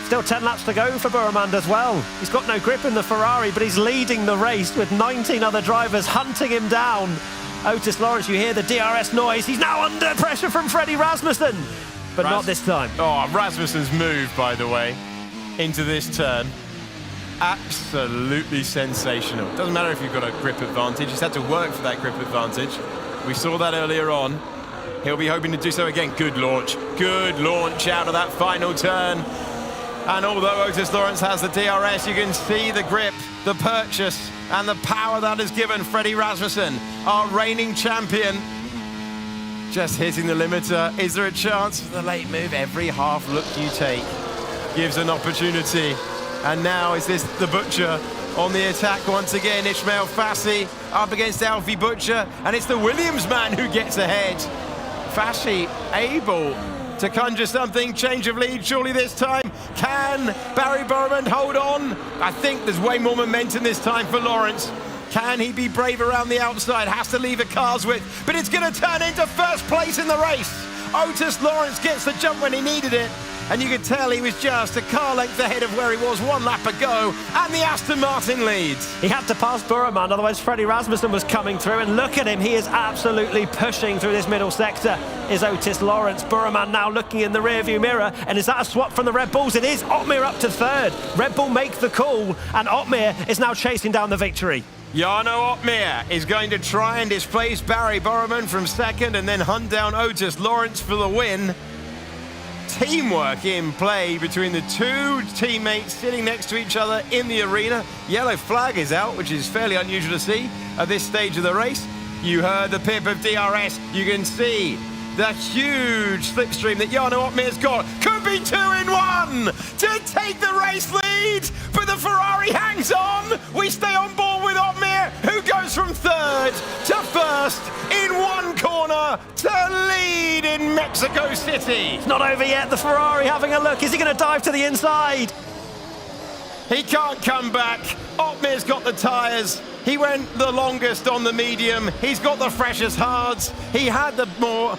Still 10 laps to go for Burriman as well. He's got no grip in the Ferrari, but he's leading the race with 19 other drivers hunting him down. Otis Lawrence, you hear the DRS noise. He's now under pressure from Freddie Rasmussen, but not this time. Oh, Rasmussen's move, by the way, into this turn, absolutely sensational. Doesn't matter if you've got a grip advantage, he's had to work for that grip advantage. We saw that earlier on. He'll be hoping to do so again. Good launch out of that final turn. And although Otis Lawrence has the DRS, you can see the grip, the purchase, and the power that has given Freddie Rasmussen, our reigning champion. Just hitting the limiter. Is there a chance for the late move? Every half look you take gives an opportunity. And now is this the Butcher on the attack once again? Ishmael Fassi up against Alfie Butcher, and it's the Williams man who gets ahead. Fassi able to conjure something, change of lead surely this time. Can Barry Burriman hold on? I think there's way more momentum this time for Lawrence. Can he be brave around the outside? Has to leave a car's width, but it's going to turn into first place in the race. Otis Lawrence gets the jump when he needed it, and you could tell he was just a car length ahead of where he was 1 lap ago, and the Aston Martin leads. He had to pass Burriman, otherwise Freddie Rasmussen was coming through, and look at him, he is absolutely pushing through this middle sector, is Otis Lawrence. Burriman now looking in the rearview mirror, and is that a swap from the Red Bulls? It is. Otmir up to 3rd. Red Bull make the call, and Otmir is now chasing down the victory. Jarno Otmir is going to try and displace Barry Burriman from 2nd and then hunt down Otis Lawrence for the win. Teamwork in play between the two teammates sitting next to each other in the arena. Yellow flag is out, which is fairly unusual to see at this stage of the race. You heard the pip of DRS. You can see the huge slipstream that Jarno Otmir's got. Could be 2 in 1 to take the race lead, but the Ferrari hangs on. We stay on board with Otmir, who goes from 3rd to 1st in 1 corner to lead in Mexico City. It's not over yet. The Ferrari having a look. Is he going to dive to the inside? He can't come back. Otmir's got the tyres. He went the longest on the medium. He's got the freshest hards. He had the more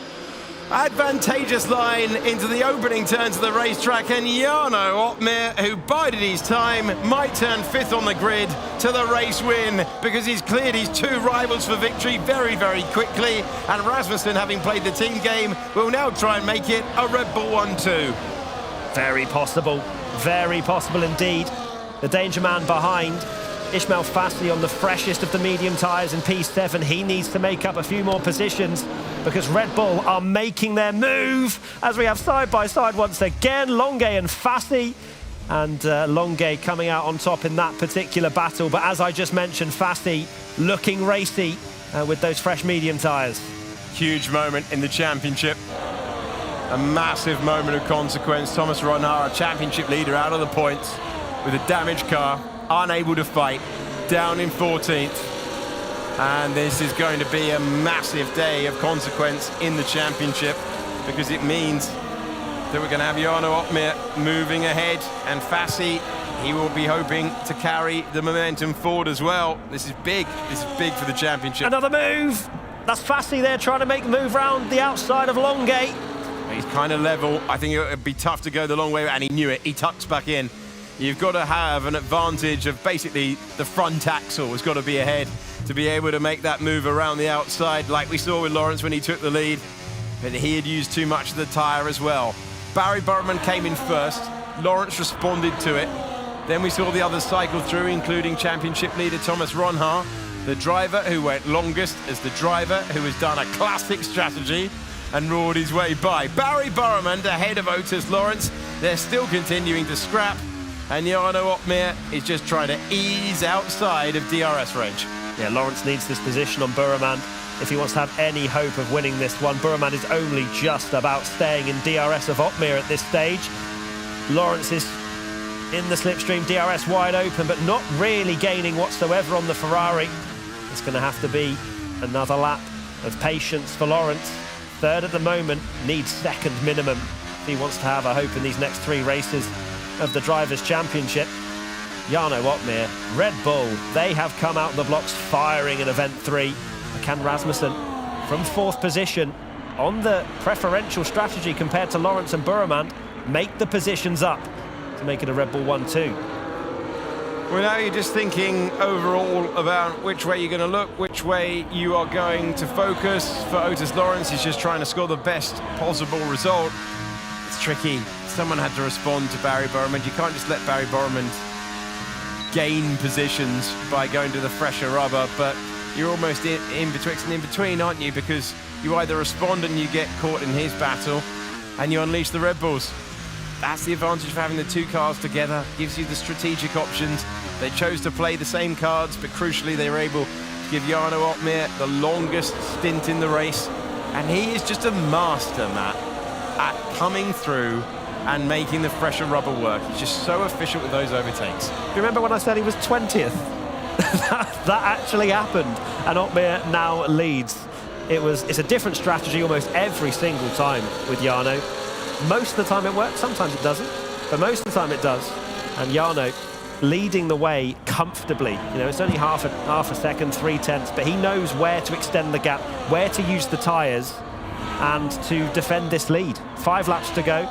advantageous line into the opening turns of the racetrack, and Jarno Otmir, who bided his time, might turn 5th on the grid to the race win because he's cleared his 2 rivals for victory very, very quickly, and Rasmussen, having played the team game, will now try and make it a Red Bull 1-2. Very possible indeed. The danger man behind, Ishmael Fassi on the freshest of the medium tyres in P7. He needs to make up a few more positions because Red Bull are making their move as we have side by side once again, Longuet and Fassi. And Longuet coming out on top in that particular battle. But as I just mentioned, Fassi looking racy with those fresh medium tyres. Huge moment in the championship. A massive moment of consequence. Thomas Ronhar, championship leader, out of the points with a damaged car, unable to fight, down in 14th. And this is going to be a massive day of consequence in the championship because it means that we're going to have Jarno Otmir moving ahead, and Fassi, he will be hoping to carry the momentum forward as well. This is big for the championship. Another move. That's Fassi there trying to make the move round the outside of Longuet. He's kind of level. I think it would be tough to go the long way, and he knew it. He tucks back in. You've got to have an advantage of basically the front axle has got to be ahead to be able to make that move around the outside like we saw with Lawrence when he took the lead. but he had used too much of the tyre as well. Barry Burman came in first. Lawrence responded to it. Then we saw the others cycle through, including championship leader Thomas Ronhaar, the driver who went longest as the driver who has done a classic strategy and roared his way by. Barry Burman ahead of Otis Lawrence. They're still continuing to scrap, and Jarno Opmeer is just trying to ease outside of DRS range. Yeah, Lawrence needs this position on Burman if he wants to have any hope of winning this one. Burman is only just about staying in DRS of Opmeer at this stage. Lawrence is in the slipstream, DRS wide open, but not really gaining whatsoever on the Ferrari. It's going to have to be another lap of patience for Lawrence. Third at the moment, needs second minimum if he wants to have a hope in these next 3 races of the Drivers' Championship. Jarno Opmeer, Red Bull, they have come out the blocks firing in Event 3. Can Rasmussen, from 4th position, on the preferential strategy compared to Lawrence and Burman, make the positions up to make it a Red Bull 1-2? Well, now you're just thinking overall about which way you're going to look, which way you are going to focus. For Otis Lawrence, he's just trying to score the best possible result. It's tricky. Someone had to respond to Barry Burman. You can't just let Barry Burman gain positions by going to the fresher rubber, but you're almost in betwixt and in between, aren't you? Because you either respond and you get caught in his battle, and you unleash the Red Bulls. That's the advantage of having the 2 cars together. Gives you the strategic options. They chose to play the same cards, but crucially they were able to give Jarno Opmeer the longest stint in the race. And he is just a master, Matt, at coming through and making the fresher rubber work. He's just so efficient with those overtakes. Do you remember when I said he was 20th? that actually happened, and Opmeer now leads. It's a different strategy almost every single time with Jarno. Most of the time it works, sometimes it doesn't, but most of the time it does. And Jarno leading the way comfortably. You know, it's only half a second, 3/10, but he knows where to extend the gap, where to use the tyres, and to defend this lead. 5 laps to go.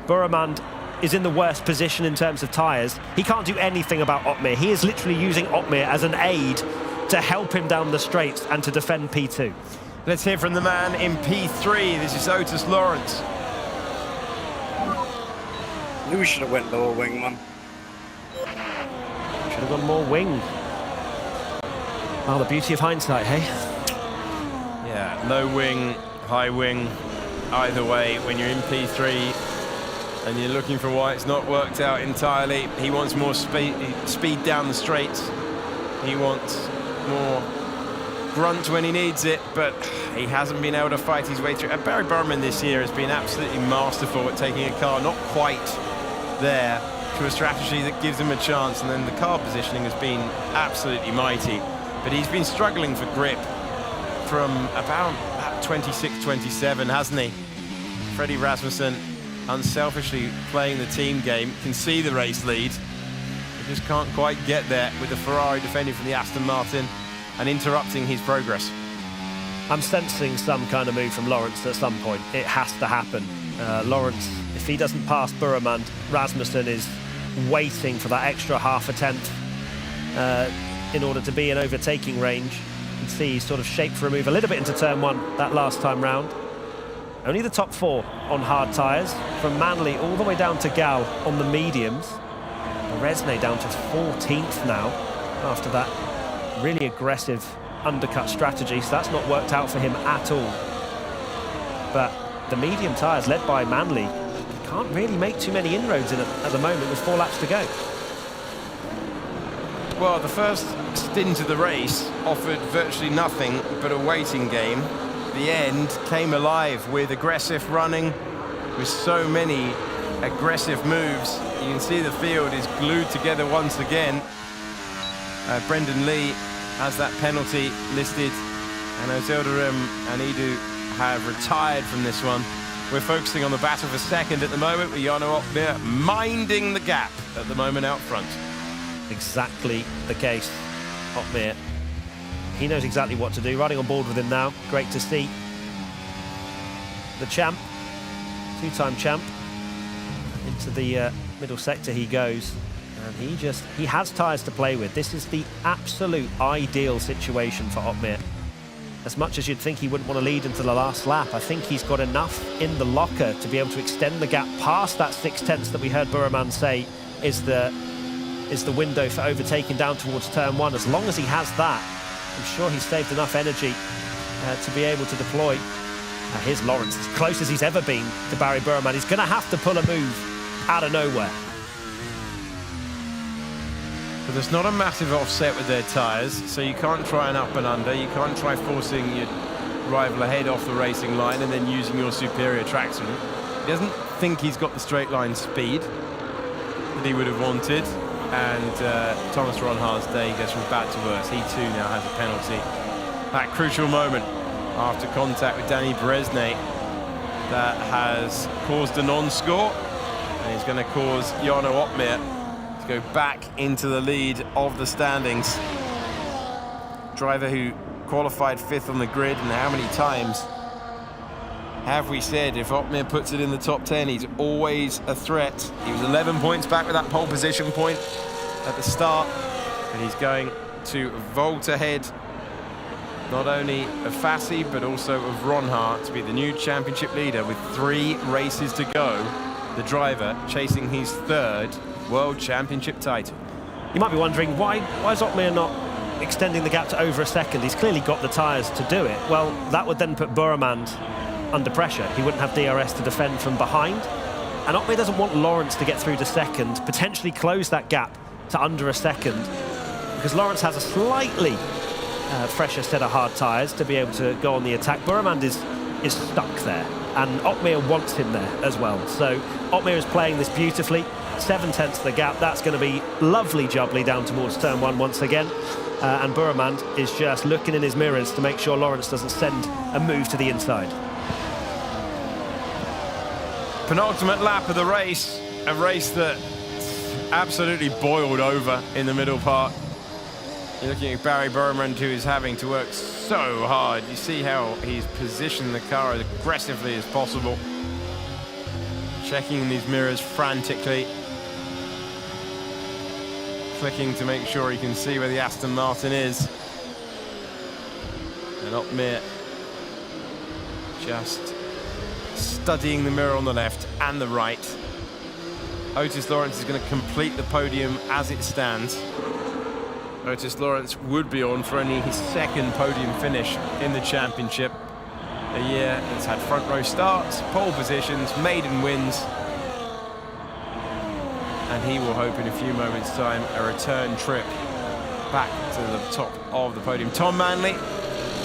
Burman is in the worst position in terms of tyres. He can't do anything about Opmeer. He is literally using Opmeer as an aid to help him down the straights and to defend P2. Let's hear from the man in P3. This is Otis Lawrence. Knew we should have went lower wing, man. Should have gone more wing. Oh, the beauty of hindsight, hey? Yeah, low wing, high wing, either way, when you're in P3 and you're looking for why it's not worked out entirely, he wants more speed down the straights. He wants more grunt when he needs it, but he hasn't been able to fight his way through. And Barry Burman this year has been absolutely masterful at taking a car not quite there to a strategy that gives him a chance, and then the car positioning has been absolutely mighty. But he's been struggling for grip from about 26, 27, hasn't he? Freddie Rasmussen unselfishly playing the team game, can see the race lead, but just can't quite get there with the Ferrari defending from the Aston Martin and interrupting his progress. I'm sensing some kind of move from Lawrence at some point. It has to happen. Lawrence, if he doesn't pass Burman, Rasmussen is waiting for that extra half a tenth in order to be in overtaking range. You can see he's sort of shaped for a move a little bit into turn 1 that last time round. Only the top 4 on hard tyres, from Manley all the way down to Gal on the mediums. Resnay down to 14th now after that really aggressive undercut strategy, so that's not worked out for him at all. But the medium tyres led by Manley can't really make too many inroads in at the moment with 4 laps to go. Well, the first stint of the race offered virtually nothing but a waiting game. The end came alive with aggressive running, with so many aggressive moves. You can see the field is glued together once again. Brendan Lee has that penalty listed, and Autódromo and Edu have retired from this one. We're focusing on the battle for second at the moment, with Jarno Opmeer minding the gap at the moment out front. Exactly the case. Opmeer, he knows exactly what to do, riding on board with him now. Great to see. The champ, 2-time champ, into the middle sector he goes. And he has tyres to play with. This is the absolute ideal situation for Opmeer. as much as you'd think he wouldn't want to lead into the last lap, I think he's got enough in the locker to be able to extend the gap past that 6/10 that we heard Burman say is the window for overtaking down towards turn 1. As long as he has that, I'm sure he's saved enough energy to be able to deploy. Here's Lawrence, as close as he's ever been to Barry Burman. He's going to have to pull a move out of nowhere. But there's not a massive offset with their tyres, so you can't try an up and under. You can't try forcing your rival ahead off the racing line and then using your superior traction. He doesn't think he's got the straight line speed that he would have wanted. And Thomas Ronhar's day goes from bad to worse. He too now has a penalty. That crucial moment after contact with Danny Bresnay that has caused a non-score, and is going to cause Jarno Opmeer to go back into the lead of the standings. Driver who qualified 5th on the grid, and how many times have we said if Opmeer puts it in the top 10, he's always a threat. He was 11 points back with that pole position point at the start, but he's going to vault ahead not only of Fassi but also of Ronhar to be the new championship leader with 3 races to go. The driver chasing his 3rd World Championship title. You might be wondering, why is Opmeer not extending the gap to over a second? He's clearly got the tyres to do it. Well, that would then put Burman under pressure. He wouldn't have DRS to defend from behind. And Opmeer doesn't want Lawrence to get through to second, potentially close that gap to under a second, because Lawrence has a slightly fresher set of hard tyres to be able to go on the attack. Burman is stuck there, and Opmeer wants him there as well. So Opmeer is playing this beautifully. 7/10 of the gap. That's going to be lovely jubbly down towards turn 1 once again. And Burman is just looking in his mirrors to make sure Lawrence doesn't send a move to the inside. Penultimate lap of the race, a race that absolutely boiled over in the middle part. You're looking at Barry Burman, who is having to work so hard. You see how he's positioned the car as aggressively as possible, checking these mirrors frantically, clicking to make sure he can see where the Aston Martin is. And Opmeer just studying the mirror on the left and the right. Otis Lawrence is going to complete the podium as it stands. Otis Lawrence would be on for only his 2nd podium finish in the championship. A year that's had front row starts, pole positions, maiden wins. And he will hope in a few moments' time a return trip back to the top of the podium. Tom Manley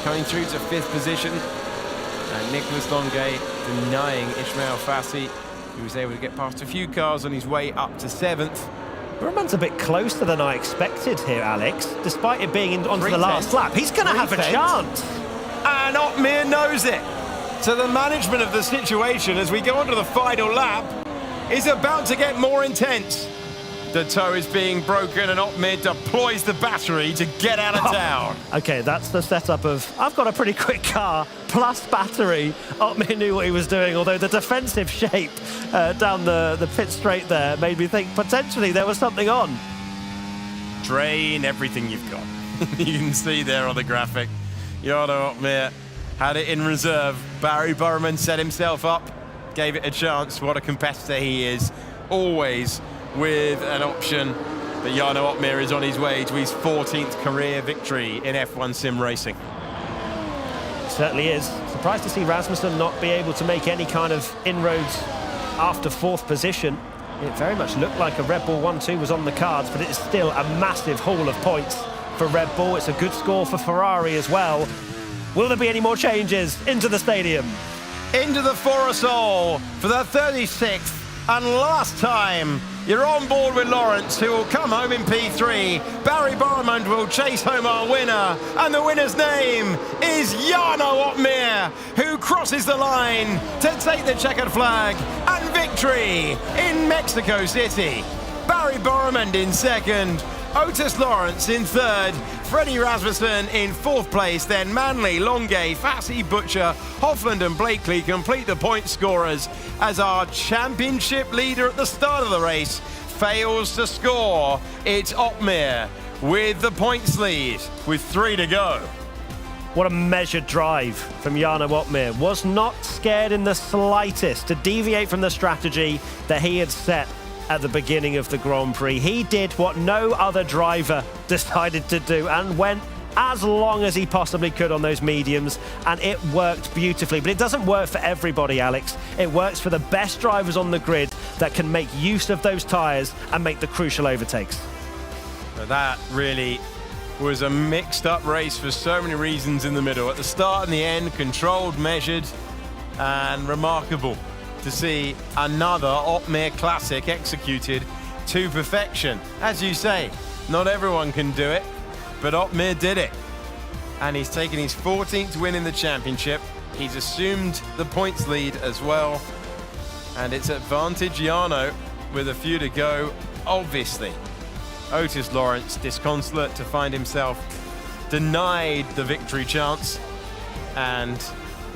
coming through to 5th position. And Nicholas Longuet denying Ismail Fassi, who was able to get past a few cars on his way up to 7th. Burman's a bit closer than I expected here, Alex, despite it being onto the last lap. He's going to have a chance. And Opmeer knows it. So the management of the situation as we go on to the final lap is about to get more intense. The toe is being broken and Opmeer deploys the battery to get out of town. Okay, that's the setup of, I've got a pretty quick car, plus battery. Opmeer knew what he was doing, although the defensive shape down the pit straight there made me think potentially there was something on. Drain everything you've got. You can see there on the graphic. Jarno Opmeer had it in reserve. Barry Burman set himself up, gave it a chance. What a competitor he is. Always with an option. But Jarno Opmeer is on his way to his 14th career victory in F1 sim racing. Certainly is. Surprised to see Rasmussen not be able to make any kind of inroads after 4th position. It very much looked like a Red Bull 1-2 was on the cards, but it is still a massive haul of points for Red Bull. It's a good score for Ferrari as well. Will there be any more changes into the stadium? Into the Forosol for the 36th and last time. You're on board with Lawrence, who will come home in P3. Barry Burman will chase home our winner, and the winner's name is Jarno Opmeer, who crosses the line to take the checkered flag and victory in Mexico City. Barry Burman in 2nd, Otis Lawrence in 3rd, Freddie Rasmussen in 4th place, then Manley, Longuet, Fassi, Butcher, Hoffland and Blakely complete the point scorers as our championship leader at the start of the race fails to score. It's Opmeer with the points lead with 3 to go. What a measured drive from Jarno Opmeer. Was not scared in the slightest to deviate from the strategy that he had set at the beginning of the Grand Prix. He did what no other driver decided to do and went as long as he possibly could on those mediums, and it worked beautifully. But it doesn't work for everybody, Alex. It works for the best drivers on the grid that can make use of those tyres and make the crucial overtakes. That really was a mixed up race for so many reasons in the middle. At the start and the end, controlled, measured, and remarkable to see another Opmeer classic executed to perfection. As you say, not everyone can do it, but Opmeer did it. And he's taken his 14th win in the championship. He's assumed the points lead as well. And it's advantage Jarno with a few to go, obviously. Otis Lawrence disconsolate to find himself denied the victory chance, and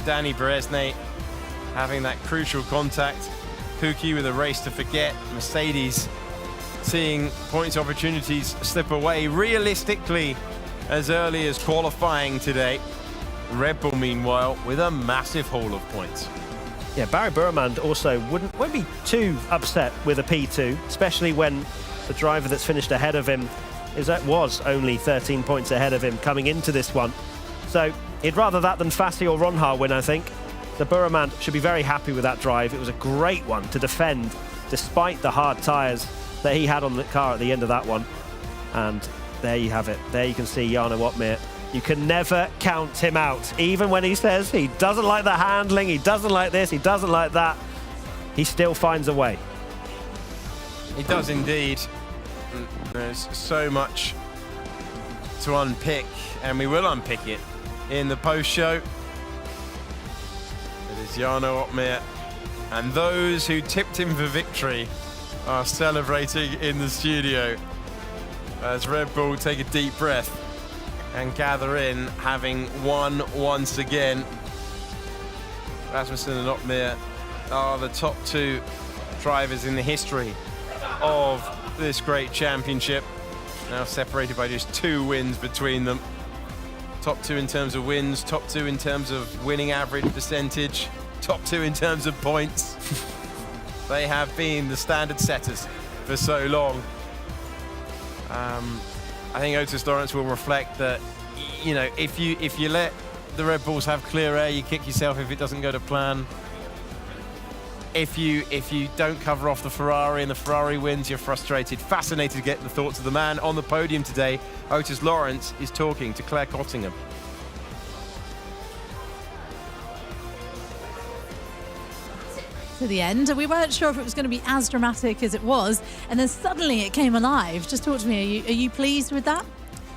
Danny Beresnay having that crucial contact. Kuki with a race to forget. Mercedes seeing points opportunities slip away realistically as early as qualifying today. Red Bull, meanwhile, with a massive haul of points. Yeah, Barry Burmand also won't be too upset with a P2, especially when the driver that's finished ahead of him was only 13 points ahead of him coming into this one. So he'd rather that than Fassi or Ronha win, I think. So Burmand should be very happy with that drive. It was a great one to defend despite the hard tyres that he had on the car at the end of that one. And there you have it. There you can see Jarno Opmeer. You can never count him out. Even when he says he doesn't like the handling, he doesn't like this, he doesn't like that, he still finds a way. He does indeed. There's so much to unpick, and we will unpick it in the post-show. It is Jarno Opmeer, and those who tipped him for victory are celebrating in the studio as Red Bull take a deep breath and gather in, having won once again. Rasmussen and Opmeer are the top two drivers in the history of this great championship, now separated by just 2 wins between them. Top 2 in terms of wins, top 2 in terms of winning average percentage, top 2 in terms of points. They have been the standard setters for so long. I think Otis Lawrence will reflect that, you know, if you let the Red Bulls have clear air, you kick yourself if it doesn't go to plan. If you don't cover off the Ferrari and the Ferrari wins, you're frustrated. Fascinated to get the thoughts of the man on the podium today. Otis Lawrence is talking to Claire Cottingham. To the end. We weren't sure if it was going to be as dramatic as it was, and then suddenly it came alive. Just talk to me. Are you pleased with that?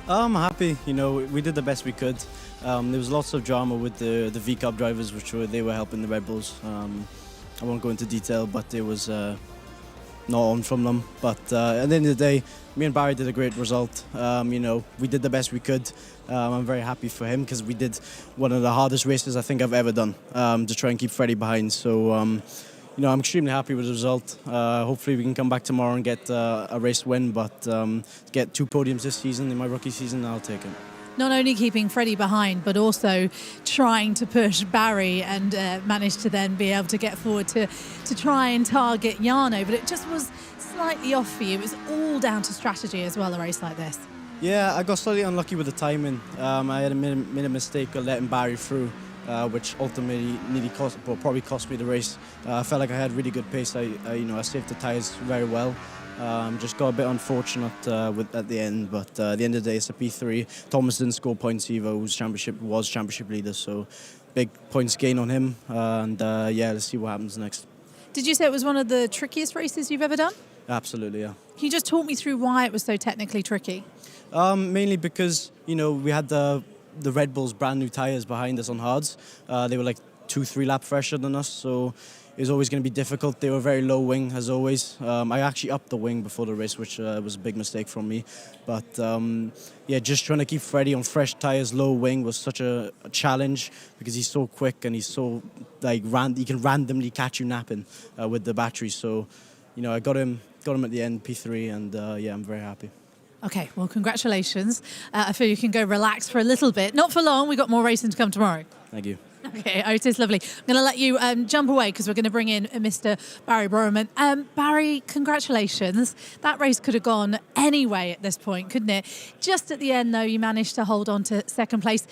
I'm happy. You know, we did the best we could. There was lots of drama with the V-Cup drivers, they were helping the Red Bulls. I won't go into detail, but it was not on from them. But at the end of the day, me and Barry did a great result. You know, we did the best we could. I'm very happy for him because we did one of the hardest races I think I've ever done to try and keep Freddie behind. So, you know, I'm extremely happy with the result. Hopefully we can come back tomorrow and get a race win, but get 2 podiums this season in my rookie season, I'll take it. Not only keeping Freddie behind, but also trying to push Barry and manage to then be able to get forward to try and target Jarno. But it just was slightly off for you. It was all down to strategy as well, a race like this. Yeah, I got slightly unlucky with the timing. I had made a mistake of letting Barry through, which ultimately probably cost me the race. I felt like I had really good pace. I saved the tyres very well. Just got a bit unfortunate at the end, but at the end of the day, it's a P3. Thomas didn't score points either, who was championship leader, so big points gain on him. And yeah, let's see what happens next. Did you say it was one of the trickiest races you've ever done? Absolutely, yeah. Can you just talk me through why it was so technically tricky? Mainly because, you know, we had the Red Bulls brand new tyres behind us on hards. They were like 2-3 lap fresher than us, so it was always going to be difficult. They were very low wing, as always. I actually upped the wing before the race, which was a big mistake from me. But yeah, just trying to keep Freddie on fresh tyres, low wing was such a challenge because he's so quick and he's so he can randomly catch you napping with the battery. So, you know, I got him at the end, P3, and yeah, I'm very happy. Okay, well, congratulations. I feel you can go relax for a little bit. Not for long. We've got more racing to come tomorrow. Thank you. Okay, Otis, lovely. I'm going to let you jump away because we're going to bring in Mr. Barry Broerman. Barry, congratulations. That race could have gone any way at this point, couldn't it? Just at the end, though, you managed to hold on to second place.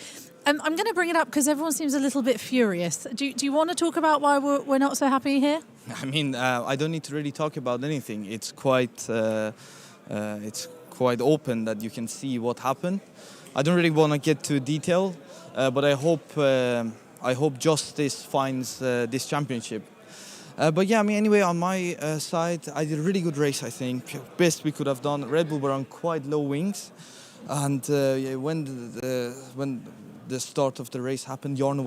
I'm going to bring it up because everyone seems a little bit furious. Do you want to talk about why we're not so happy here? I mean, I don't need to really talk about anything. It's quite open that you can see what happened. I don't really want to get to detail, but I hope justice finds this championship. But yeah, I mean, anyway, on my side, I did a really good race, I think. Best we could have done. Red Bull were on quite low wings. And when the start of the race happened, Jarno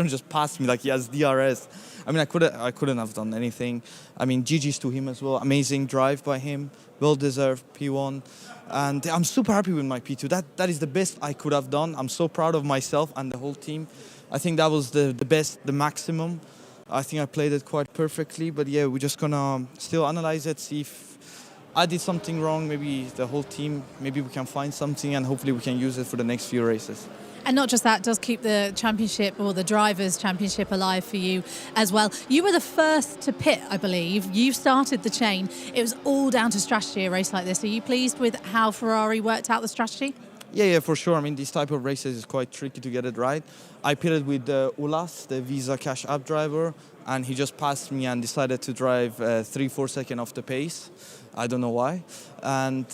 just passed me like he has DRS. I mean, I couldn't have done anything. I mean, GG's to him as well. Amazing drive by him. Well-deserved P1. And I'm super happy with my P2. That is the best I could have done. I'm so proud of myself and the whole team. I think that was the best, the maximum. I think I played it quite perfectly. But yeah, we're just gonna still analyze it, see if I did something wrong, maybe the whole team, maybe we can find something and hopefully we can use it for the next few races. And not just that, does keep the championship or the Drivers' Championship alive for you as well. You were the first to pit, I believe. You started the chain. It was all down to strategy, a race like this. Are you pleased with how Ferrari worked out the strategy? Yeah, for sure. I mean, these type of races is quite tricky to get it right. I pitted with Ulas, the Visa Cash App driver, and he just passed me and decided to drive 3-4 seconds off the pace. I don't know why. And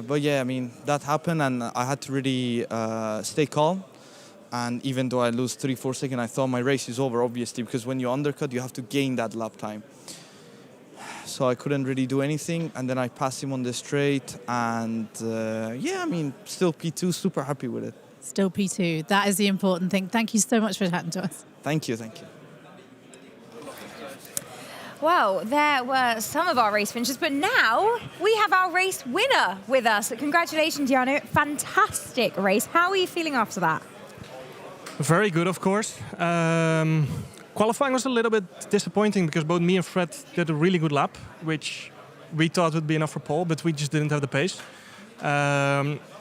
but yeah, I mean, that happened and I had to really stay calm. And even though I lose 3-4 seconds, I thought my race is over, obviously, because when you undercut, you have to gain that lap time. So I couldn't really do anything. And then I passed him on the straight. And yeah, I mean, still P2, super happy with it. Still P2. That is the important thing. Thank you so much for chatting to us. Thank you. Well, there were some of our race finishers, but now we have our race winner with us. Congratulations, Jarno. Fantastic race. How are you feeling after that? Very good, of course. Qualifying was a little bit disappointing because both me and Fred did a really good lap, which we thought would be enough for pole, but we just didn't have the pace.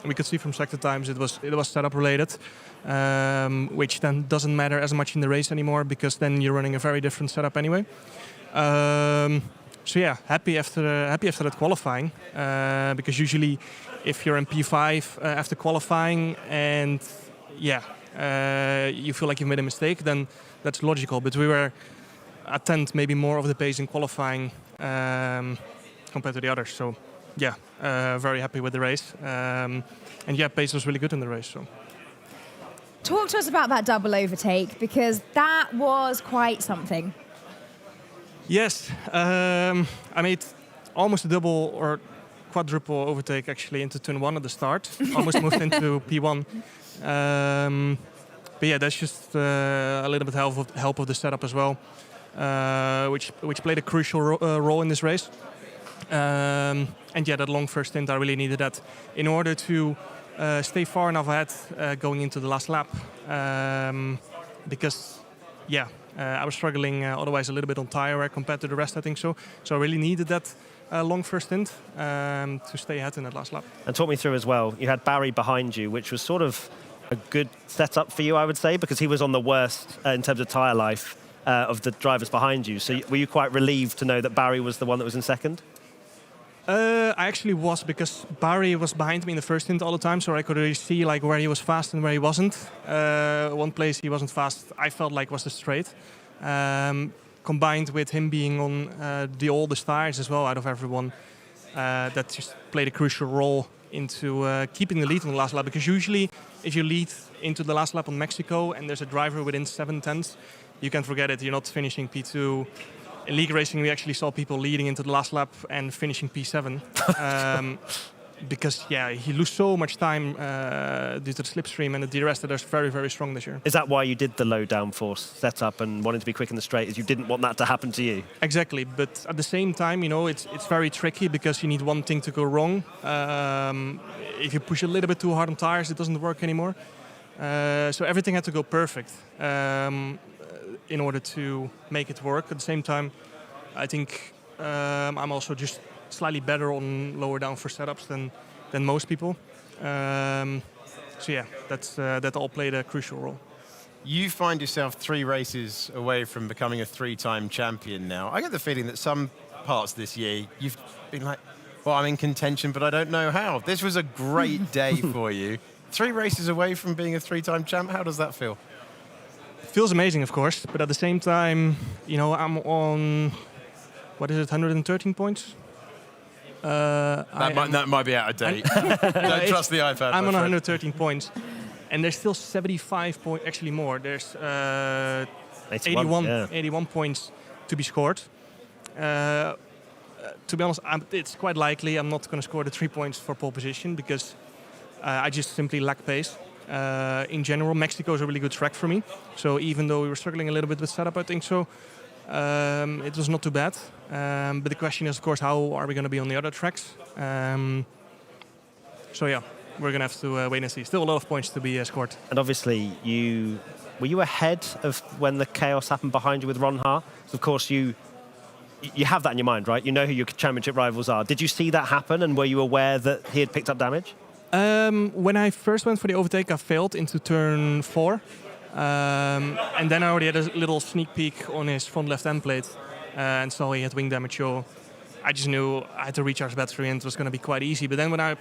We could see from sector times it was setup related, which then doesn't matter as much in the race anymore because then you're running a very different setup anyway. So yeah, happy after that qualifying, because usually if you're in P5 after qualifying and you feel like you've made a mistake, then that's logical. But we were a tenth, maybe more of the pace in qualifying compared to the others. So yeah, very happy with the race. And yeah, pace was really good in the race. So. Talk to us about that double overtake because that was quite something. Yes, I made almost a double or quadruple overtake actually into turn 1 at the start. Almost moved into P1. But yeah, that's just a little bit help of the setup as well, which played a crucial role in this race. And yeah, that long first stint, I really needed that in order to stay far enough ahead going into the last lap. Because yeah, I was struggling otherwise a little bit on tire wear compared to the rest, I think so. So I really needed that long first stint to stay ahead in that last lap. And talk me through as well, you had Barry behind you, which was sort of a good setup for you, I would say, because he was on the worst in terms of tyre life of the drivers behind you. So were you quite relieved to know that Barry was the one that was in second? I actually was, because Barry was behind me in the first stint all the time, so I could really see like where he was fast and where he wasn't. One place he wasn't fast, I felt like was the straight. Combined with him being on the oldest tires as well out of everyone, that just played a crucial role into keeping the lead on the last lap. Because usually if you lead into the last lap on Mexico and there's a driver within 7 tenths, you can forget it, you're not finishing P2. In league racing, we actually saw people leading into the last lap and finishing P7. Because, yeah, he lose so much time due to the slipstream and the DRS that is very, very strong this year. Is that why you did the low downforce setup and wanted to be quick in the straight, is you didn't want that to happen to you? Exactly, but at the same time, you know, it's very tricky because you need one thing to go wrong. If you push a little bit too hard on tires, it doesn't work anymore. So everything had to go perfect in order to make it work. At the same time, I think I'm also just slightly better on lower downforce setups than most people. So yeah, that all played a crucial role. You find yourself 3 races away from becoming a 3-time champion now. I get the feeling that some parts this year you've been like, well, I'm in contention, but I don't know how. This was a great day for you. 3 races away from being a 3-time champ. How does that feel? It feels amazing, of course, but at the same time, you know, I'm on, 113 points? That might be out of date. Don't trust the iPad. I'm on 113 points, and there's still 75 points, actually more. There's 81 points to be scored. To be honest, it's quite likely I'm not going to score the 3 points for pole position because I just simply lack pace. In general, Mexico is a really good track for me. So even though we were struggling a little bit with setup, I think so, it was not too bad. But the question is, of course, how are we going to be on the other tracks? So yeah, we're going to have to wait and see. Still a lot of points to be scored. And obviously, were you ahead of when the chaos happened behind you with Ron Ha? So of course, you have that in your mind, right? You know who your championship rivals are. Did you see that happen, and were you aware that he had picked up damage? When I first went for the overtake, I failed into turn 4. And then I already had a little sneak peek on his front left end plate and saw he had wing damage. So I just knew I had to recharge battery and it was going to be quite easy. But then when I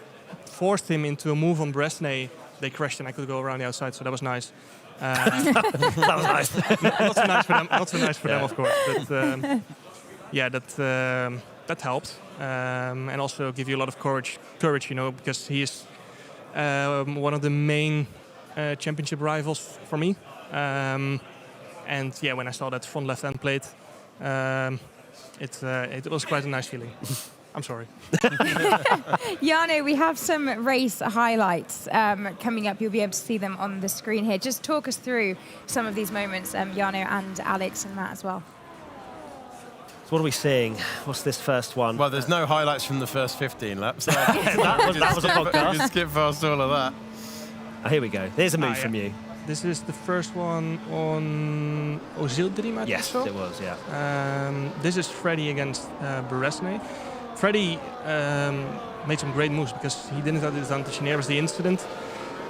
forced him into a move on Bresnay, they crashed and I could go around the outside, so that was nice. That was nice. Not so nice for them. Not so nice for them, of course. But yeah, that helped, and also give you a lot of courage, you know, because he is one of the main championship rivals for me. And yeah, when I saw that front left end plate, it was quite a nice feeling. I'm sorry. Jarno, we have some race highlights coming up. You'll be able to see them on the screen here. Just talk us through some of these moments, Jarno and Alex and Matt as well. So what are we seeing? What's this first one? Well, there's no highlights from the first 15 laps. that was a podcast. You can skip past all of that. Oh, here we go. There's a move from you. This is the first one on Ozildrim, I think so. Yes, it was, yeah. This is Freddie against Bresnay. Freddie made some great moves because he didn't have the advantage, and there was the incident.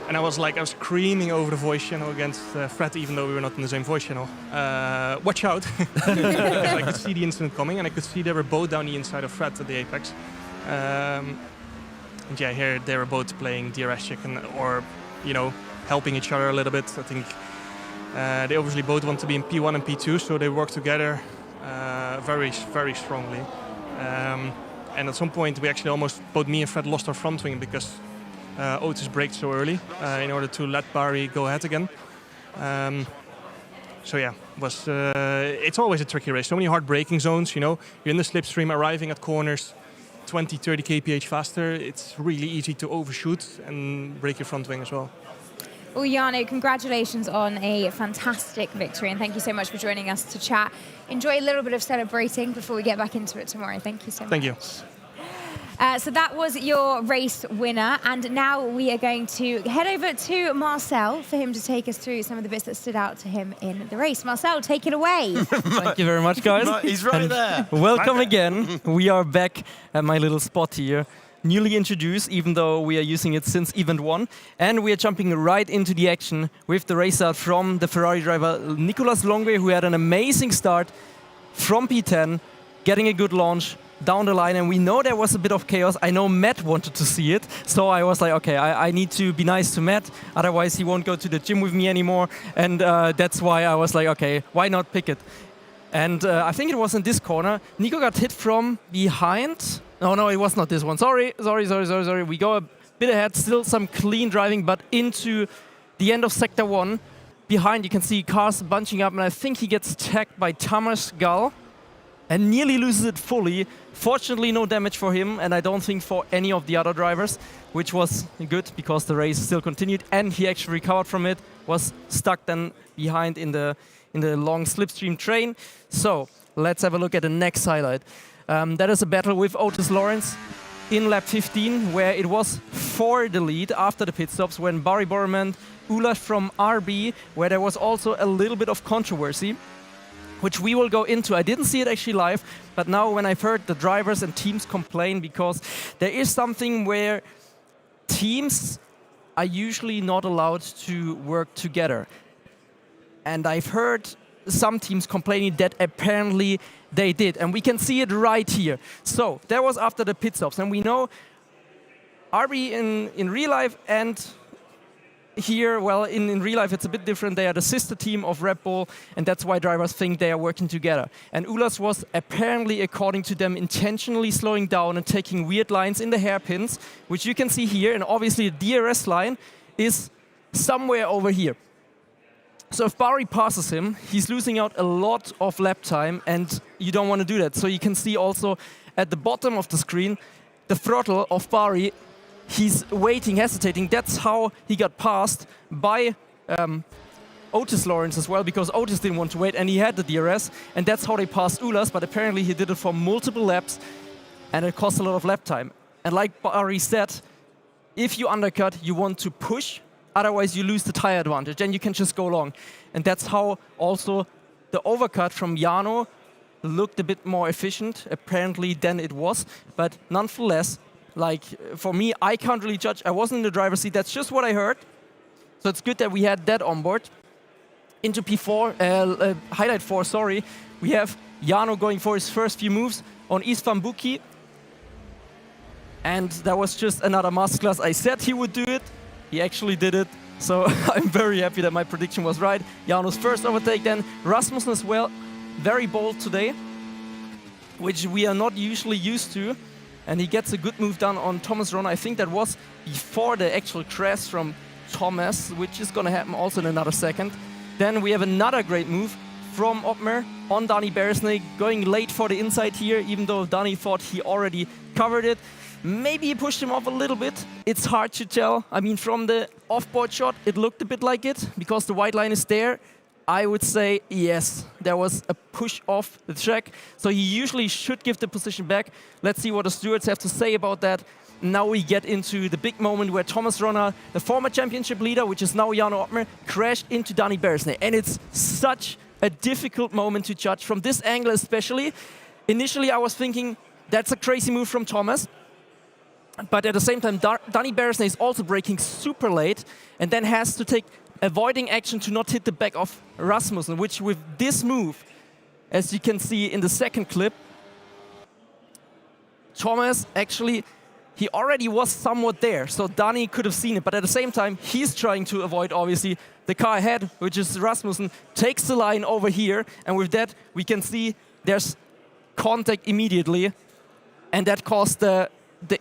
And I was screaming over the voice channel against Fred, even though we were not in the same voice channel. Watch out! I could see the incident coming, and I could see they were both down the inside of Fred at the apex. And yeah, here they were both playing DRS check or, you know, helping each other a little bit. I think they obviously both want to be in P1 and P2, so they work together very, very strongly. And at some point, we actually both me and Fred lost our front wing because Otis braked so early in order to let Barry go ahead again. So yeah, it's always a tricky race. So many hard braking zones, you know. You're in the slipstream, arriving at corners 20, 30 kph faster. It's really easy to overshoot and break your front wing as well. Well, Jarno, congratulations on a fantastic victory, and thank you so much for joining us to chat. Enjoy a little bit of celebrating before we get back into it tomorrow. Thank you so much. Thank you. So that was your race winner, and now we are going to head over to Marcel for him to take us through some of the bits that stood out to him in the race. Marcel, take it away. Thank you very much, guys. He's right there. Welcome again. We are back at my little spot here. Newly introduced, even though we are using it since Event 1. And we are jumping right into the action with the race out from the Ferrari driver Nicolas Longuet, who had an amazing start from P10, getting a good launch down the line. And we know there was a bit of chaos. I know Matt wanted to see it. So I was like, okay, I need to be nice to Matt. Otherwise, he won't go to the gym with me anymore. And that's why I was like, okay, why not pick it? And I think it was in this corner. Nico got hit from behind. No, it was not this one. Sorry. We go a bit ahead, still some clean driving, but into the end of Sector 1. Behind, you can see cars bunching up, and I think he gets tagged by Thomas Gall and nearly loses it fully. Fortunately, no damage for him, and I don't think for any of the other drivers, which was good because the race still continued, and he actually recovered from it, was stuck then behind in the long slipstream train. So let's have a look at the next highlight. That is a battle with Otis Lawrence in lap 15, where it was for the lead after the pit stops when Barry Borman, Ulas from RB, where there was also a little bit of controversy. which we will go into. I didn't see it actually live, but now when I've heard the drivers and teams complain, because there is something where teams are usually not allowed to work together. And I've heard some teams complaining that apparently they did. And we can see it right here. So that was after the pit stops. And we know RB in real life and here, well, in real life it's a bit different. They are the sister team of Red Bull, and that's why drivers think they are working together. And Ulas was apparently, according to them, intentionally slowing down and taking weird lines in the hairpins, which you can see here. And obviously the DRS line is somewhere over here. So if Barry passes him, he's losing out a lot of lap time, and you don't want to do that. So you can see also at the bottom of the screen, the throttle of Barry. He's waiting, hesitating. That's how he got passed by Otis Lawrence as well, because Otis didn't want to wait, and he had the DRS, and that's how they passed Ulas, but apparently he did it for multiple laps, and it cost a lot of lap time. And like Barry said, if you undercut, you want to push, otherwise you lose the tire advantage, and you can just go long. And that's how also the overcut from Jarno looked a bit more efficient, apparently, than it was, but nonetheless, like, for me, I can't really judge. I wasn't in the driver's seat. That's just what I heard. So it's good that we had that on board. Into P4, highlight 4, sorry. We have Jarno going for his first few moves on Istvan Buki. And that was just another masterclass. I said he would do it. He actually did it. So I'm very happy that my prediction was right. Jarno's first overtake, then Rasmussen as well. Very bold today, which we are not usually used to. And he gets a good move done on Thomas Ronner. I think that was before the actual crash from Thomas, which is going to happen also in another second. Then we have another great move from Ottmar on Dani Beresney, going late for the inside here, even though Dani thought he already covered it. Maybe he pushed him off a little bit. It's hard to tell. I mean, from the off-board shot, it looked a bit like it, because the white line is there. I would say, yes, there was a push off the track. So he usually should give the position back. Let's see what the stewards have to say about that. Now we get into the big moment where Thomas Ronner, the former championship leader, which is now Jarno Ottmar, crashed into Dani Beresney. And it's such a difficult moment to judge from this angle especially. Initially, I was thinking, that's a crazy move from Thomas. But at the same time, Dani Beresney is also braking super late and then has to take avoiding action to not hit the back of Rasmussen, which with this move, as you can see in the second clip, Thomas actually, he already was somewhat there, so Dani could have seen it, but at the same time, he's trying to avoid, obviously, the car ahead, which is Rasmussen, takes the line over here, and with that, we can see there's contact immediately, and that caused the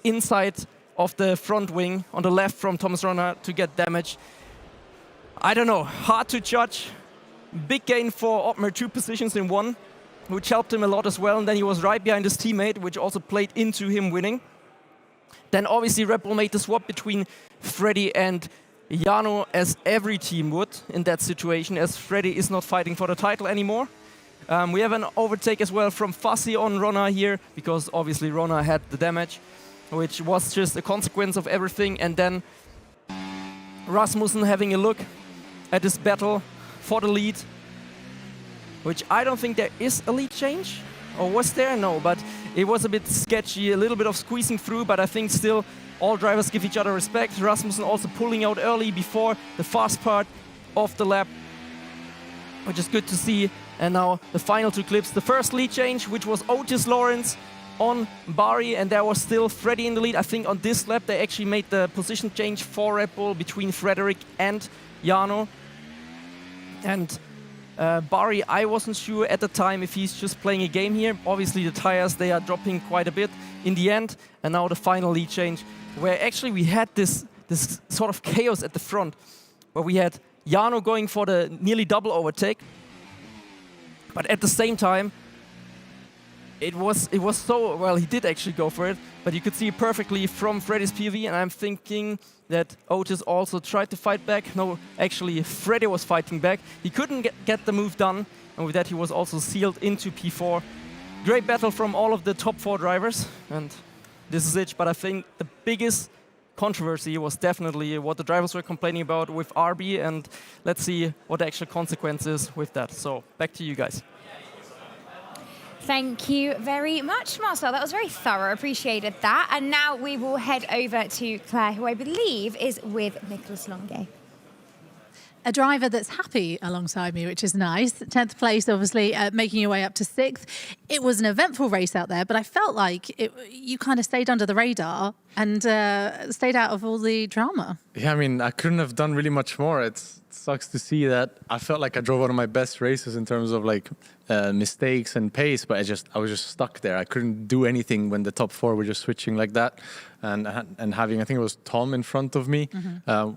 inside of the front wing on the left from Thomas Ronner to get damaged. I don't know, hard to judge. Big gain for Ottmar, 2 positions in 1, which helped him a lot as well. And then he was right behind his teammate, which also played into him winning. Then obviously Red Bull made the swap between Freddy and Jarno, as every team would in that situation, as Freddy is not fighting for the title anymore. We have an overtake as well from Fassi on Ronner here, because obviously Ronner had the damage, which was just a consequence of everything. And then Rasmussen having a look at this battle for the lead, which I don't think there is a lead change. Or was there? No, but it was a bit sketchy, a little bit of squeezing through, but I think still all drivers give each other respect. Rasmussen also pulling out early before the fast part of the lap, which is good to see. And now the final 2 clips. The first lead change, which was Otis Lawrence on Barry, and there was still Freddy in the lead. I think on this lap they actually made the position change for Red Bull between Frederick and Jarno. And Barry, I wasn't sure at the time if he's just playing a game here. Obviously the tires, they are dropping quite a bit in the end. And now the final lead change, where actually we had this sort of chaos at the front, where we had Jarno going for the nearly double overtake. But at the same time, it was so, well, he did actually go for it, but you could see it perfectly from Freddy's POV, and I'm thinking that Otis also tried to fight back. No, actually, Freddy was fighting back. He couldn't get the move done, and with that he was also sealed into P4. Great battle from all of the top 4 drivers, and this is it. But I think the biggest controversy was definitely what the drivers were complaining about with RB, and let's see what the actual consequence is with that. So, back to you guys. Thank you very much, Marcel. That was very thorough. Appreciated that. And now we will head over to Claire, who I believe is with Nicholas Longuet. A driver that's happy alongside me, which is nice. 10th place, obviously, making your way up to 6th. It was an eventful race out there, but I felt like you kind of stayed under the radar and stayed out of all the drama. Yeah, I mean, I couldn't have done really much more. It sucks to see that. I felt like I drove one of my best races in terms of like mistakes and pace, but I was just stuck there. I couldn't do anything when the top 4 were just switching like that. And having, I think it was Tom in front of me,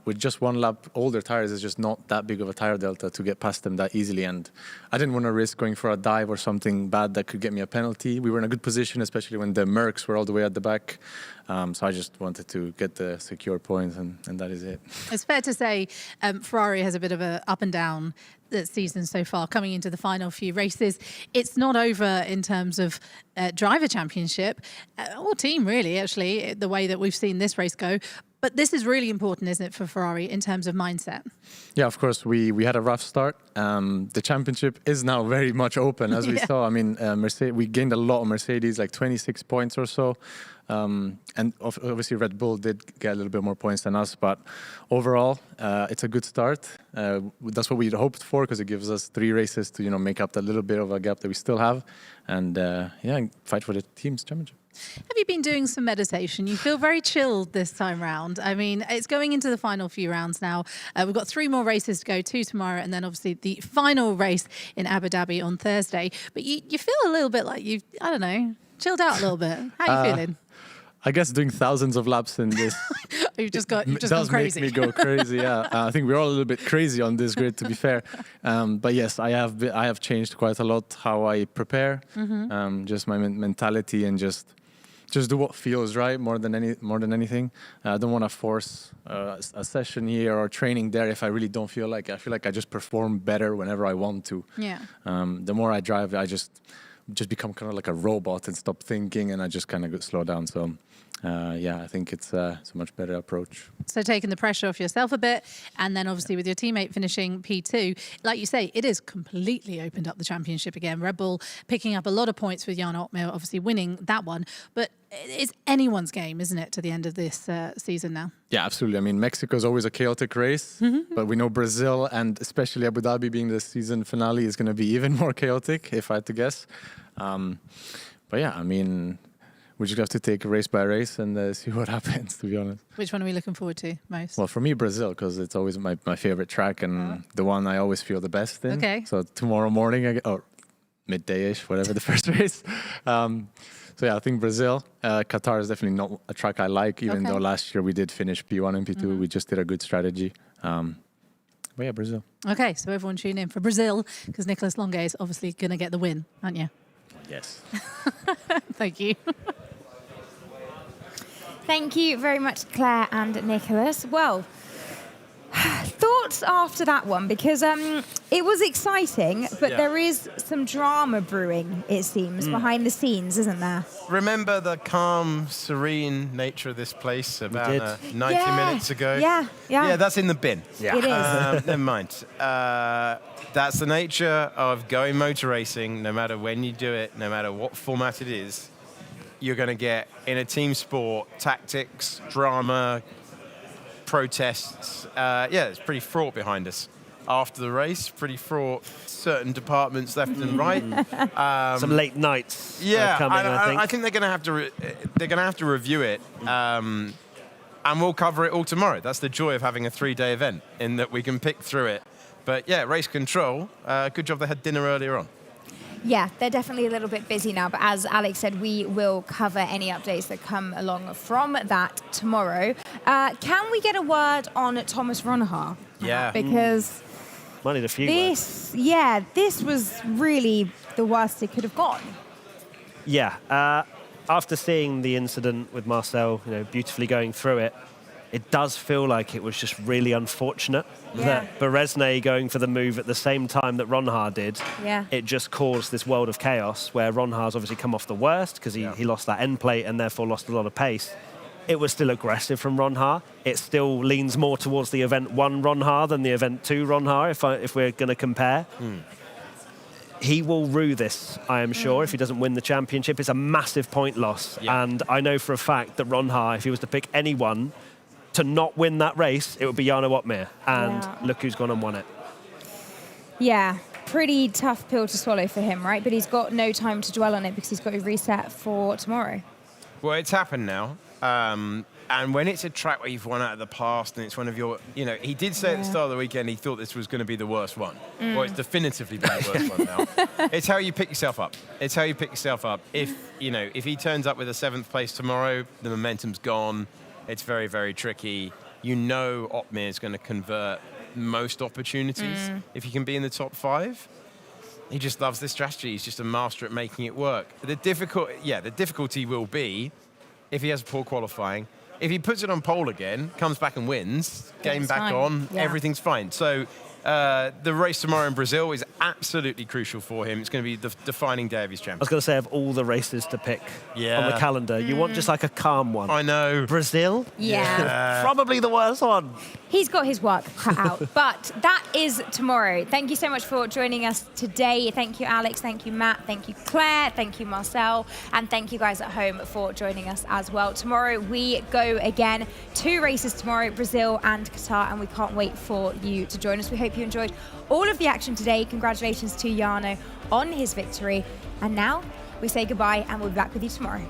with just 1 lap older tires, is just not that big of a tire delta to get past them that easily. And I didn't want to risk going for a dive or something bad that could get me a penalty. We were in a good position, especially when the Mercs were all the way at the back. So I just wanted to get the secure points, and that is it. It's fair to say Ferrari has a bit of a up and down season so far, coming into the final few races. It's not over in terms of driver championship or team, really, actually, the way that we've seen this race go. But this is really important, isn't it, for Ferrari in terms of mindset? Yeah, of course. We had a rough start. The championship is now very much open, as we saw. I mean, we gained a lot of Mercedes, like 26 points or so. And obviously Red Bull did get a little bit more points than us, but overall, it's a good start. That's what we'd hoped for, because it gives us 3 races to, make up that little bit of a gap that we still have, and fight for the team's championship. Have you been doing some meditation? You feel very chilled this time round. I mean, it's going into the final few rounds now. We've got 3 more races to go, 2 tomorrow, and then obviously the final race in Abu Dhabi on Thursday. But you feel a little bit like you've, I don't know, chilled out a little bit. How are you feeling? I guess doing thousands of laps in this you've just gone crazy. Make me go crazy. Yeah, I think we're all a little bit crazy on this grid, to be fair. But yes, I have changed quite a lot how I prepare. Just my mentality, and just do what feels right more than anything. I don't want to force a session here or training there if I really don't feel like it. I feel like I just perform better whenever I want to. Yeah. The more I drive, I just become kind of like a robot and stop thinking, and I just kind of slow down. So I think it's a much better approach. So taking the pressure off yourself a bit, and then obviously with your teammate finishing P2, like you say, it is completely opened up the championship again. Red Bull picking up a lot of points with Jan Otmel, obviously winning that one. But it's anyone's game, isn't it, to the end of this season now? Yeah, absolutely. I mean, Mexico is always a chaotic race, but we know Brazil, and especially Abu Dhabi being the season finale, is going to be even more chaotic, if I had to guess. But yeah, I mean, we just have to take race by race and see what happens, to be honest. Which one are we looking forward to most? Well, for me, Brazil, because it's always my favorite track and the one I always feel the best in. Okay. So tomorrow morning, or midday-ish, whatever the first race. So yeah, I think Brazil. Qatar is definitely not a track I like, even though last year we did finish P1 and P2. We just did a good strategy. But yeah, Brazil. Okay, so everyone tune in for Brazil, because Nicholas Longuet is obviously going to get the win, aren't you? Yes. Thank you. Thank you very much, Claire and Nicholas. Well, thoughts after that one, because it was exciting, but there is some drama brewing, it seems, behind the scenes, isn't there? Remember the calm, serene nature of this place about 90 minutes ago? Yeah, that's in the bin. Yeah. It is. Never mind. That's the nature of going motor racing. No matter when you do it, no matter what format it is, you're going to get, in a team sport, tactics, drama, protests. It's pretty fraught behind us. After the race, pretty fraught. Certain departments left and right. Some late nights coming, I think. I think they're going to have to review it, and we'll cover it all tomorrow. That's the joy of having a 3-day event, in that we can pick through it. But yeah, race control. Good job they had dinner earlier on. Yeah, they're definitely a little bit busy now, but as Alex said, we will cover any updates that come along from that tomorrow. Can we get a word on Thomas Ronhaar? Yeah. Because might need a few this was really the worst it could have gone. Yeah. After seeing the incident with Marcel, beautifully going through it, it does feel like it was just really unfortunate that Beresnay going for the move at the same time that Ronhaar did. Yeah. It just caused this world of chaos where Ronhaar's obviously come off the worst because he lost that end plate and therefore lost a lot of pace. It was still aggressive from Ronhaar. It still leans more towards the Event 1 Ronhaar than the Event 2 Ronhaar, if we're going to compare. he will rue this, I am sure, if he doesn't win the championship. It's a massive point loss. Yeah. And I know for a fact that Ron Ha, if he was to pick anyone to not win that race, it would be Jarno Opmeer. And look who's gone and won it. Yeah, pretty tough pill to swallow for him, right? But he's got no time to dwell on it because he's got to reset for tomorrow. Well, it's happened now. And when it's a track where you've won out of the past and it's one of your, you know, he did say at the start of the weekend he thought this was going to be the worst one. Well, it's definitively been the worst one now. It's how you pick yourself up. It's how you pick yourself up. If, you know, if he turns up with a 7th place tomorrow, the momentum's gone. It's very, very tricky. You know Opmeer is going to convert most opportunities if he can be in the top 5. He just loves this strategy. He's just a master at making it work. The difficulty will be if he has poor qualifying. If he puts it on pole again, comes back and wins, game back on, everything's fine. So the race tomorrow in Brazil is absolutely crucial for him. It's going to be the defining day of his championship. I was going to say, of all the races to pick on the calendar, you want just like a calm one. I know. Brazil? Yeah. Probably the worst one. He's got his work cut out. But that is tomorrow. Thank you so much for joining us today. Thank you, Alex. Thank you, Matt. Thank you, Claire. Thank you, Marcel. And thank you guys at home for joining us as well. Tomorrow we go again. 2 races tomorrow, Brazil and Qatar. And we can't wait for you to join us. We hope you enjoyed all of the action today. Congratulations to Jarno on his victory. And now we say goodbye and we'll be back with you tomorrow.